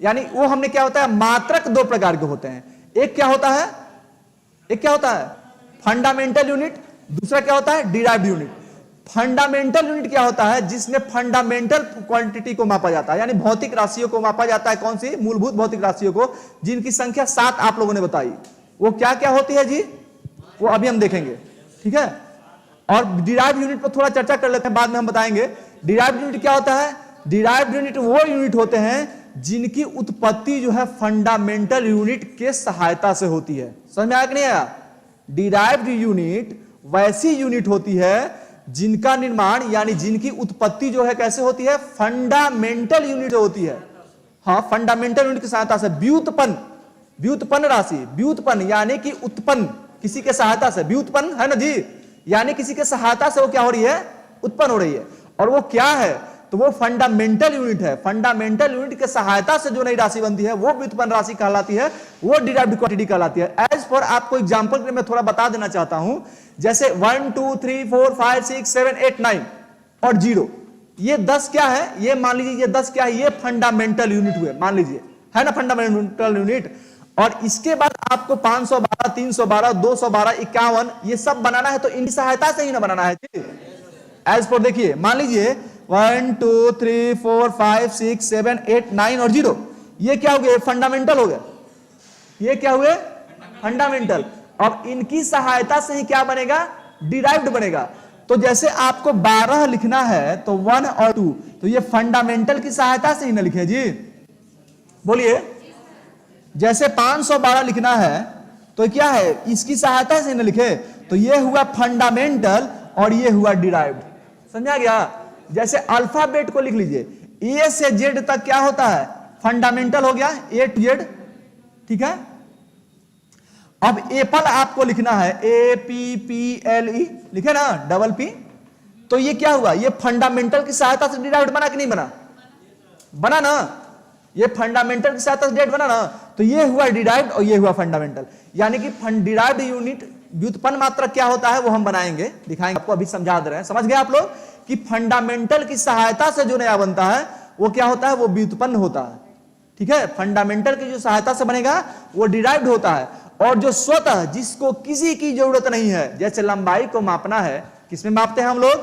यानी वो हमने क्या होता है? मात्रक दो प्रकार के होते हैं। एक क्या होता है? फंडामेंटल यूनिट, दूसरा क्या होता है? Derived unit. फंडामेंटल यूनिट क्या होता है? जिसमें फंडामेंटल क्वांटिटी को मापा जाता है, यानी भौतिक राशियों को मापा जाता है। कौन सी? मूलभूत भौतिक राशियों को, जिनकी संख्या 7 आप लोगों ने बताई। वो क्या क्या होती है जी? वो अभी हम देखेंगे, ठीक है। और डिराइव्ड यूनिट पर थोड़ा चर्चा कर लेते हैं, बाद में हम बताएंगे। डिराइव्ड यूनिट क्या होता है? डिराइव्ड यूनिट वो यूनिट होते हैं जिनकी उत्पत्ति जो है फंडामेंटल यूनिट के सहायता से होती है। समझ में आया कि नहीं आया? डिराइव्ड यूनिट वैसी यूनिट होती है जिनका निर्माण यानी जिनकी उत्पत्ति जो है कैसे होती है, फंडामेंटल यूनिट होती है। हाँ, फंडामेंटल यूनिट की सहायता से व्युत्पन्न, व्युत्पन्न राशि, व्युत्पन्न यानी कि उत्पन्न किसी के सहायता से, व्युत्पन्न है ना जी, यानी किसी के सहायता से वो क्या हो रही है, उत्पन्न हो रही है। और वो क्या है, तो वो फंडामेंटल यूनिट है। फंडामेंटल यूनिट के सहायता से जो नई राशि बनती है वो व्युत्पन्न राशि कहलाती है, वो डिराइव्ड क्वांटिटी कहलाती है। एज फॉर आपको एग्जांपल के लिए मैं थोड़ा बता देना चाहता हूं, जैसे 1 2 3 4 5 6 7 8 9 और 0, ये 10 क्या है, ये मान लीजिए ये 10 क्या है, ये फंडामेंटल यूनिट हुए, मान लीजिए है ना, फंडामेंटल यूनिट। और इसके बाद आपको 512 312 212 51 ये सब बनाना है, तो इनकी सहायता से ही ना बनाना है। एज फॉर देखिए, मान लीजिए 1 2 3 4 5 6 7 8 9 और 0, ये क्या हो गया, फंडामेंटल हो गया, ये क्या हुए, फंडामेंटल। अब इनकी सहायता से ही क्या बनेगा, डिराइव्ड बनेगा। तो जैसे आपको 12 लिखना है तो 1 और 2, तो ये फंडामेंटल की सहायता से ही ना लिखे जी, बोलिए। जैसे 512 लिखना है तो क्या है, इसकी सहायता से ना लिखे, तो ये हुआ फंडामेंटल और ये हुआ डिराइव्ड, समझा गया। जैसे अल्फाबेट को लिख लीजिए, ए से जेड तक क्या होता है, फंडामेंटल हो गया, ए टू जेड, ठीक है। अब एप्पल आपको लिखना है, A P P L E, लिखे ना, डबल पी, तो ये क्या हुआ, ये फंडामेंटल की सहायता से डिराइव्ड बना कि नहीं बना, बना ना, ये फंडामेंटल की सहायता से डिराइव्ड बना ना, तो ये हुआ डिराइव्ड और ये हुआ फंडामेंटल। यानी कि डिराइव्ड यूनिट व्युत्पन्न मात्रक क्या होता है वो हम बनाएंगे, दिखाएंगे आपको, अभी समझा दे रहे हैं। समझ गए आप लोग कि फंडामेंटल की सहायता से जो नया बनता है वो क्या होता है, वो व्युत्पन्न होता है, ठीक है। फंडामेंटल की जो सहायता से बनेगा वो डिराइव्ड होता है। और जो स्वतः जिसको किसी की जरूरत नहीं है, जैसे लंबाई को मापना है, किसमें मापते हैं हम लोग,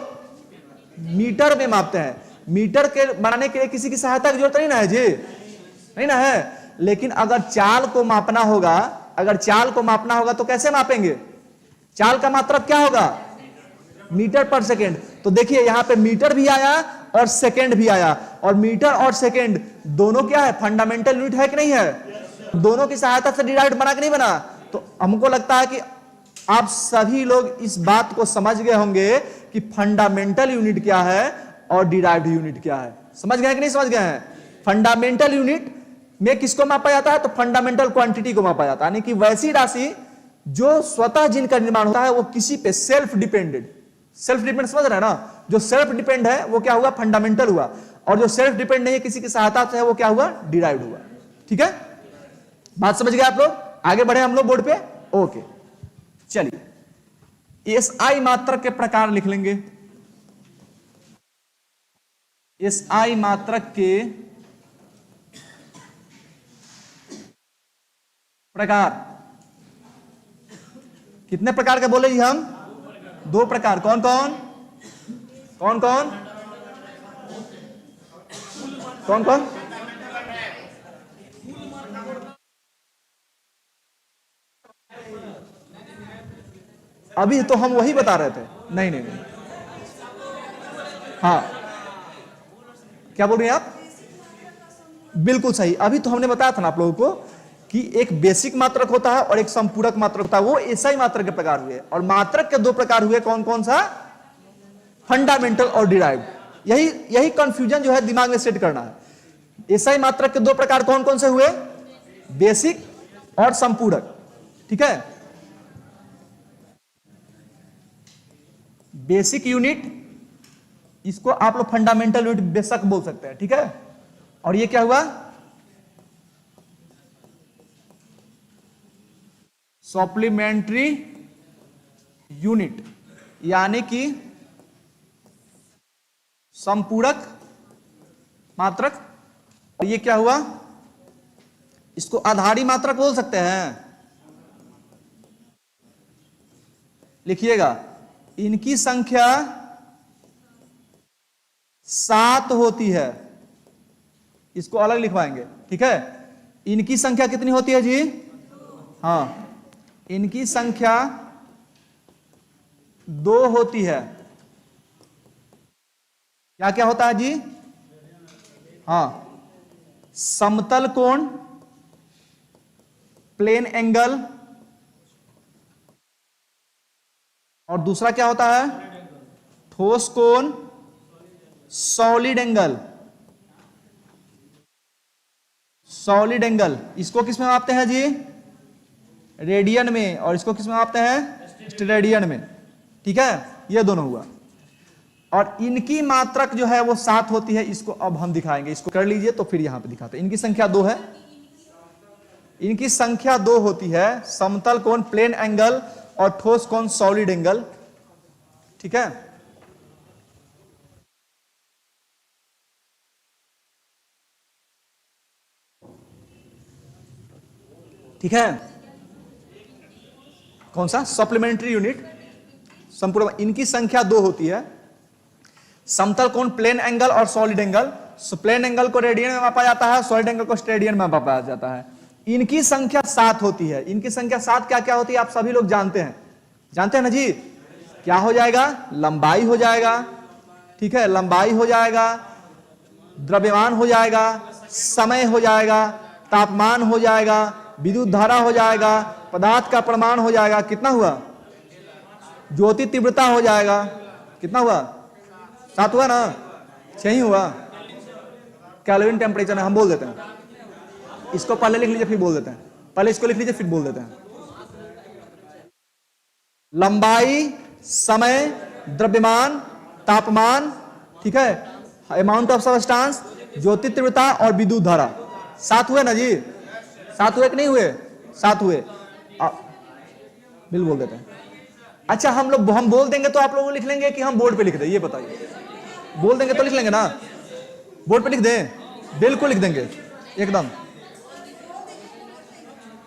मीटर में मापते हैं। मीटर के बनाने के लिए किसी की सहायता की जरूरत नहीं ना है जी, नहीं ना है। लेकिन अगर चाल को मापना होगा, अगर चाल को मापना होगा तो कैसे मापेंगे, चाल का मात्रक क्या होगा, मीटर पर सेकेंड। तो देखिए यहां पे मीटर भी आया और सेकेंड भी आया, और मीटर और सेकेंड दोनों क्या है, फंडामेंटल यूनिट है कि नहीं है, दोनों की सहायता से डिराइव्ड बना कि नहीं बना। तो हमको लगता है कि आप सभी लोग इस बात को समझ गए होंगे कि फंडामेंटल यूनिट क्या है और डिराइव्ड यूनिट क्या है। समझ गए कि नहीं समझ गए हैं। फंडामेंटल यूनिट में किसको मापा जाता है, तो फंडामेंटल क्वांटिटी को मापा जाता है, यानी कि वैसी राशि जो स्वतः जिनका निर्माण होता है वो किसी पे सेल्फ डिपेंडेड, सेल्फ डिपेंड समझ रहे हैं ना, जो सेल्फ डिपेंड है वो क्या हुआ, फंडामेंटल हुआ, और जो सेल्फ डिपेंड नहीं है किसी की सहायता से है वो क्या हुआ, डिराइव्ड हुआ। ठीक है, बात समझ गए आप लोग। आगे बढ़े हम लोग बोर्ड पे, ओके। चलिए एसआई मात्रक के प्रकार लिख लेंगे। एसआई मात्रक के प्रकार, कितने प्रकार के बोले जी हम, 2 प्रकार। कौन कौन, कौन कौन, कौन कौन, अभी तो हम वही बता रहे थे। नहीं नहीं नहीं, हाँ क्या बोल रहे हैं आप, बिल्कुल सही। अभी तो हमने बताया था ना आप लोगों को कि एक बेसिक मात्रक होता है और एक संपूरक मात्रक होता है, वो एसआई मात्रक के प्रकार हुए। और मात्रक के 2 प्रकार हुए, कौन कौन सा, फंडामेंटल और डिराइव्ड। यही कंफ्यूजन जो है दिमाग में सेट करना है। एसआई मात्रक के 2 प्रकार कौन कौन से हुए, बेसिक और संपूरक। ठीक है, बेसिक यूनिट, इसको आप लोग फंडामेंटल यूनिट बेशक बोल सकते हैं। ठीक है, और ये क्या हुआ, सप्लीमेंट्री यूनिट, यानी कि संपूरक मात्रक। और ये क्या हुआ, इसको आधारी मात्रक बोल सकते हैं। लिखिएगा, इनकी संख्या 7 होती है, इसको अलग लिखवाएंगे। ठीक है, इनकी संख्या कितनी होती है जी, हाँ इनकी संख्या 2 होती है। क्या क्या होता है जी, हाँ समतल कोण, प्लेन एंगल, और दूसरा क्या होता है? ठोस कोण सॉलिड एंगल। सॉलिड एंगल इसको किस में मापते हैं जी? रेडियन में। और इसको किस में मापते हैं? स्टेरेडियन में। ठीक है, ये दोनों हुआ। और इनकी मात्रक जो है वो 7 होती है। इसको अब हम दिखाएंगे, इसको कर लीजिए तो फिर यहां पे दिखाते हैं। इनकी संख्या 2 है। इनकी संख्या 2 होती है, समतल कोण प्लेन एंगल और ठोस कोण सॉलिड एंगल। ठीक है, ठीक है। कौन सा? सप्लीमेंट्री यूनिट, संपूर्ण। इनकी संख्या 2 होती है, समतल कोण प्लेन एंगल और सॉलिड एंगल। प्लेन एंगल को रेडियन में मापा जाता है, सॉलिड एंगल को स्टेरेडियन में मापा जाता है। इनकी संख्या 7 होती है। इनकी संख्या 7 क्या क्या होती है आप सभी लोग जानते हैं, जानते हैं ना जी? क्या हो जाएगा? लंबाई हो जाएगा, ठीक है, लंबाई हो जाएगा, द्रव्यमान हो जाएगा, समय हो जाएगा, तापमान हो जाएगा, विद्युत धारा हो जाएगा, पदार्थ का परिमाण हो जाएगा। कितना हुआ? ज्योति तीव्रता हो जाएगा। कितना हुआ? 7 हुआ ना? 6 ही हुआ। केल्विन टेम्परेचर है, हम बोल देते हैं। इसको पहले लिख लीजिए फिर बोल देते हैं। पहले इसको लिख लीजिए फिर बोल देते हैं। लंबाई, समय, द्रव्यमान, तापमान, ठीक है, अमाउंट ऑफ सब्सटेंस, ज्योति तीव्रता और विद्युत धारा। 7 हुए ना जी? 7 हुए कि नहीं हुए? 7 हुए। बिल बोल देते हैं। अच्छा, हम बोल देंगे तो आप लोग लिख लेंगे कि हम बोर्ड पे लिख दें? ये बताइए। बोल देंगे तो लिख लेंगे ना? बोर्ड पे लिख दें? बिल्कुल लिख देंगे एकदम।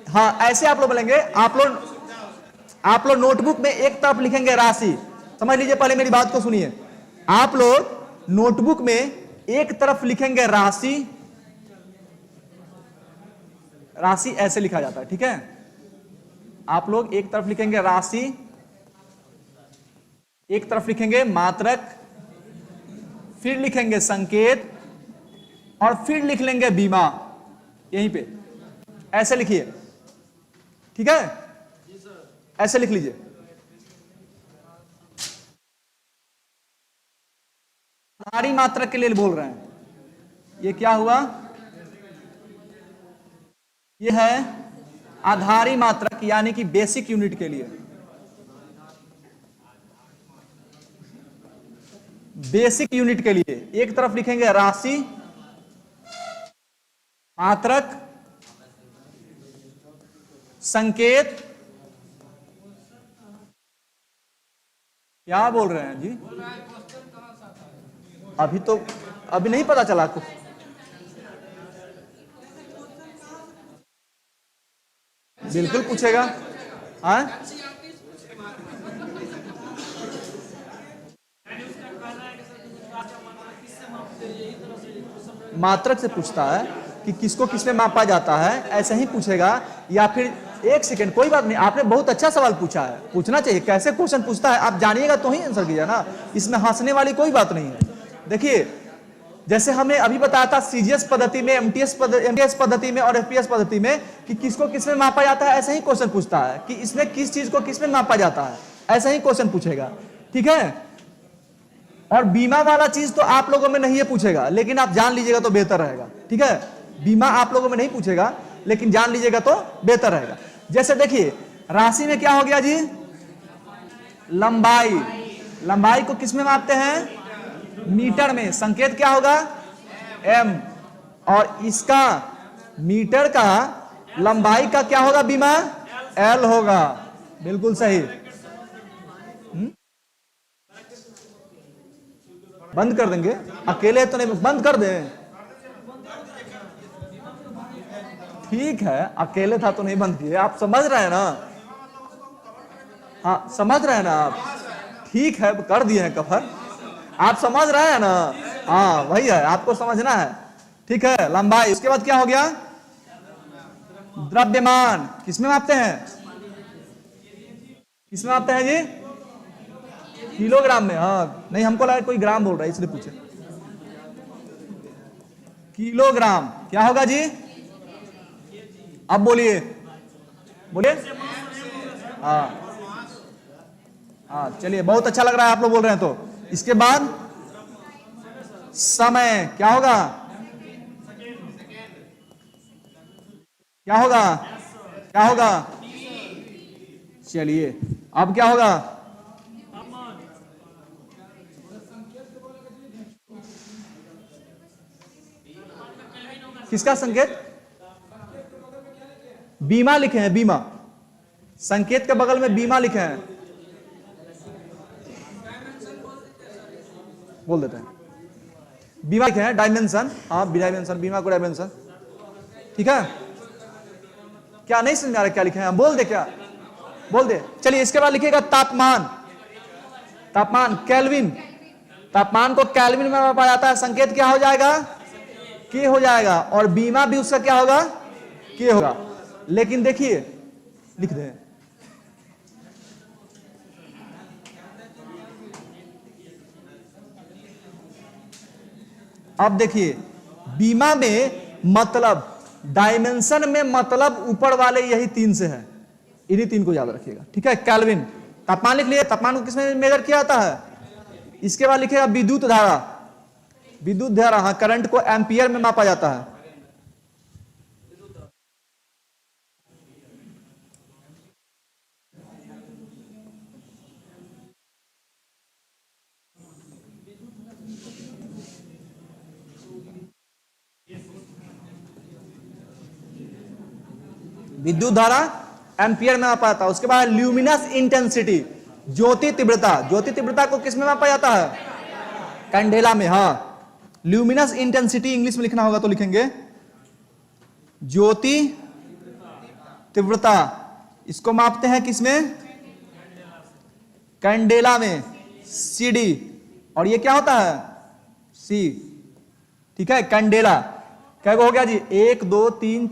हाँ, ऐसे आप लोग बोलेंगे। आप लोग नोटबुक में एक तरफ लिखेंगे राशि। समझ लीजिए, पहले मेरी बात को सुनिए। आप लोग नोटबुक में एक तरफ लिखेंगे राशि। राशि ऐसे लिखा जाता है, ठीक है? आप लोग एक तरफ लिखेंगे राशि, एक तरफ लिखेंगे मात्रक, फिर लिखेंगे संकेत और फिर लिख लेंगे बीमा। यहीं पे ऐसे लिखिए, ठीक है? ऐसे लिख लीजिए। आधारी मात्रक के लिए बोल रहे हैं। ये क्या हुआ? ये है आधारी मात्रक, यानी कि बेसिक यूनिट के लिए। बेसिक यूनिट के लिए एक तरफ लिखेंगे राशि, मात्रक, संकेत। क्या बोल रहे हैं जी? अभी नहीं पता चला कुछ? बिल्कुल पूछेगा। हाँ, मात्रक से पूछता है कि किसको किसमें मापा जाता है, ऐसे ही पूछेगा। या फिर एक सेकेंड, कोई बात नहीं, आपने बहुत अच्छा सवाल पूछा है, पूछना चाहिए। कैसे क्वेश्चन पूछता है आप जानिएगा तो ही आंसर कीजिए ना। इसमें हंसने वाली कोई बात नहीं है। देखिए, जैसे हमने अभी बताया था सीजीएस पद्धति में, एमटीएस पद्धति में और एफपीएस पद्धति में कि किसको किसमें मापा जाता है, ऐसा ही क्वेश्चन पूछता है कि इसमें किस चीज को किसमें मापा जाता है, ऐसा ही क्वेश्चन पूछेगा, ठीक है? और बीमा वाला चीज तो आप लोगों में नहीं है पूछेगा, लेकिन आप जान लीजिएगा तो बेहतर रहेगा, ठीक है? बीमा आप लोगों में नहीं पूछेगा, लेकिन जान लीजिएगा तो बेहतर रहेगा। जैसे देखिए, राशि में क्या हो गया जी? लंबाई। लंबाई को किसमें मापते हैं? मीटर में। संकेत क्या होगा? एम। और इसका मीटर का लंबाई का क्या होगा? बीमा एल होगा। बिल्कुल सही। बंद कर देंगे? अकेले तो नहीं, बंद कर दें? ठीक है, अकेले था तो नहीं बंद किए। आप समझ रहे हैं ना? हाँ, समझ रहे हैं ना आप? ठीक है, कर दिए हैं कफर। आप समझ रहे हैं ना? हाँ, वही है, आपको समझना है, ठीक है? लंबाई। उसके बाद क्या हो गया? द्रव्यमान। किसमें मापते हैं? किसमें मापते हैं जी? किलोग्राम में। हाँ, नहीं, हमको लगा कोई ग्राम बोल रहा है इसलिए पूछे। किलोग्राम। क्या होगा जी? अब बोलिए, बोलिए। हाँ, हाँ चलिए, बहुत अच्छा लग रहा है आप लोग बोल रहे हैं। तो इसके बाद समय क्या होगा? क्या होगा? क्या होगा? चलिए अब क्या होगा? किसका संकेत? बीमा लिखे हैं, बीमा। संकेत के बगल में बीमा लिखे हैं, बोल देते हैं। बीमा लिखे हैं, डायमेंशन। हाँ डायमेंशन, बीमा को डायमेंशन, ठीक है। क्या नहीं समझ आ रहा क्या लिखे हैं? बोल दे, क्या बोल दे। चलिए इसके बाद लिखिएगा तापमान। तापमान केल्विन, तापमान को केल्विन में मापा जाता है। संकेत क्या हो जाएगा? के हो जाएगा। और बीमा भी उसका क्या होगा? के होगा। लेकिन देखिए लिख दे, अब देखिए बीमा में मतलब, डायमेंशन में मतलब ऊपर वाले यही तीन से है, इन्हीं तीन को याद रखिएगा, ठीक है। केल्विन, तापमान लिख लिए। तापमान को किसमें मेजर किया जाता है? इसके बाद लिखिएगा विद्युत धारा। विद्युत धारा, हाँ, करंट को एम्पियर में मापा जाता है। विद्युत धारा एम्पियर में मापा जाता है। उसके बाद ल्यूमिनस इंटेंसिटी, ज्योति तीव्रता। ज्योति तीव्रता को किस में मापा जाता है? कैंडेला में, हाँ। ल्यूमिनस इंटेंसिटी इंग्लिश में लिखना होगा तो लिखेंगे ज्योति तीव्रता। इसको मापते हैं किसमें? कैंडेला में, CD। और ये क्या होता है? C, ठीक है। कैंडेला क्या हो गया जी? 1 2 3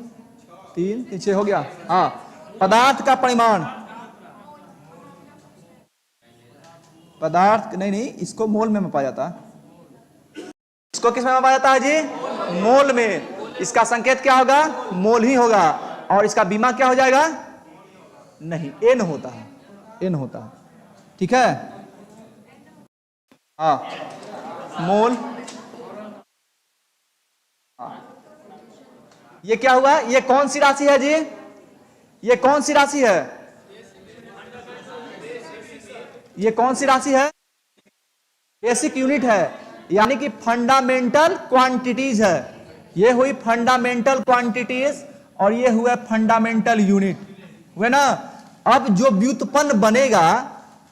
3 6 हो गया, हाँ। पदार्थ का परिमाण, पदार्थ नहीं, इसको मोल में मापा जाता है। इसको किस में मापा जाता है जी? मोल में। इसका संकेत क्या होगा? मोल ही होगा। और इसका बीमा क्या हो जाएगा? नहीं, एन होता है, एन होता है, ठीक है। हाँ, मोल। हाँ। ये क्या हुआ? ये कौन सी राशि है जी? ये कौन सी राशि है? ये कौन सी राशि है? बेसिक यूनिट है, यानी कि फंडामेंटल क्वांटिटीज है। ये हुई फंडामेंटल क्वांटिटीज और ये हुआ फंडामेंटल यूनिट, हुए ना। अब जो व्युत्पन्न बनेगा,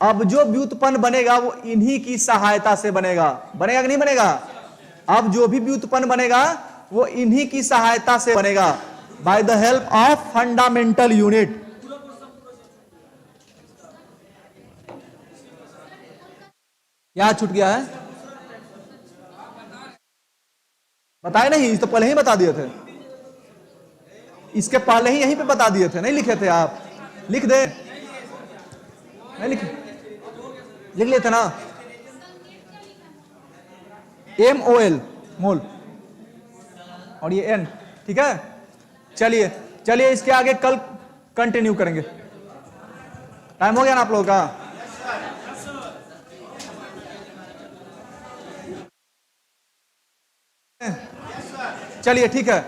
अब जो व्युत्पन्न बनेगा वो इन्हीं की सहायता से बनेगा। बनेगा कि नहीं बनेगा? अब जो भी व्युत्पन्न बनेगा वो इन्हीं की सहायता से बनेगा, by the help of fundamental unit. क्या छूट गया है? बताए नहीं, तो पहले ही बता दिए थे। इसके पहले ही यहीं पे बता दिए थे, नहीं लिखे थे आप? लिख दे, नहीं लिखे? लिख लेते ना। MOL, मोल, और ये N, ठीक है। चलिए चलिए इसके आगे कल कंटिन्यू करेंगे। टाइम हो गया ना आप लोगों का? चलिए ठीक है।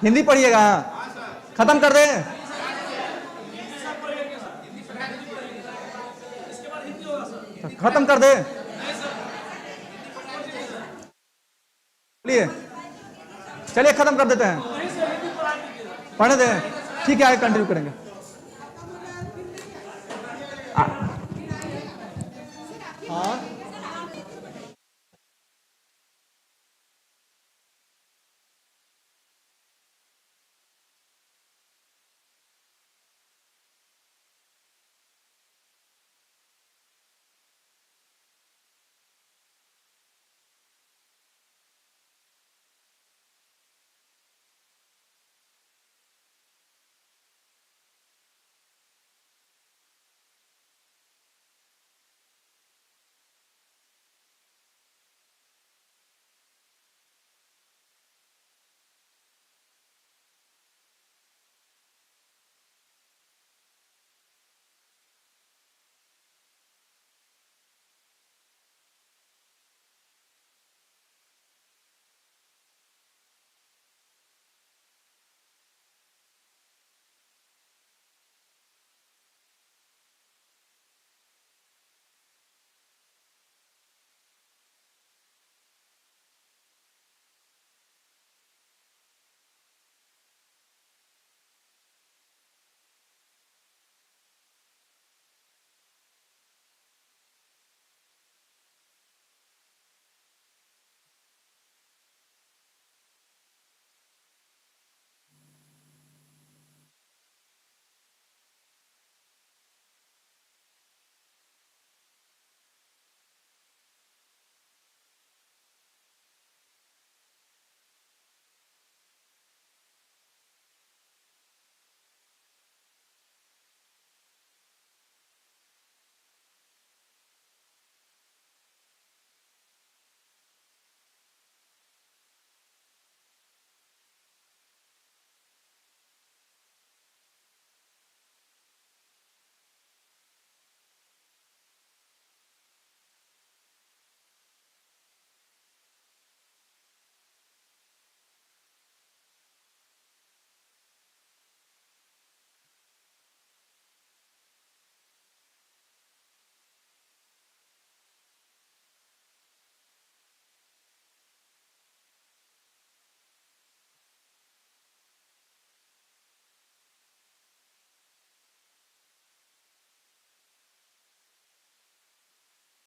हिंदी पढ़िएगा, खत्म कर दें? खत्म कर दे? चलिए चलिए खत्म कर देते हैं, पढ़ने दें, ठीक है, आगे कंटिन्यू करेंगे।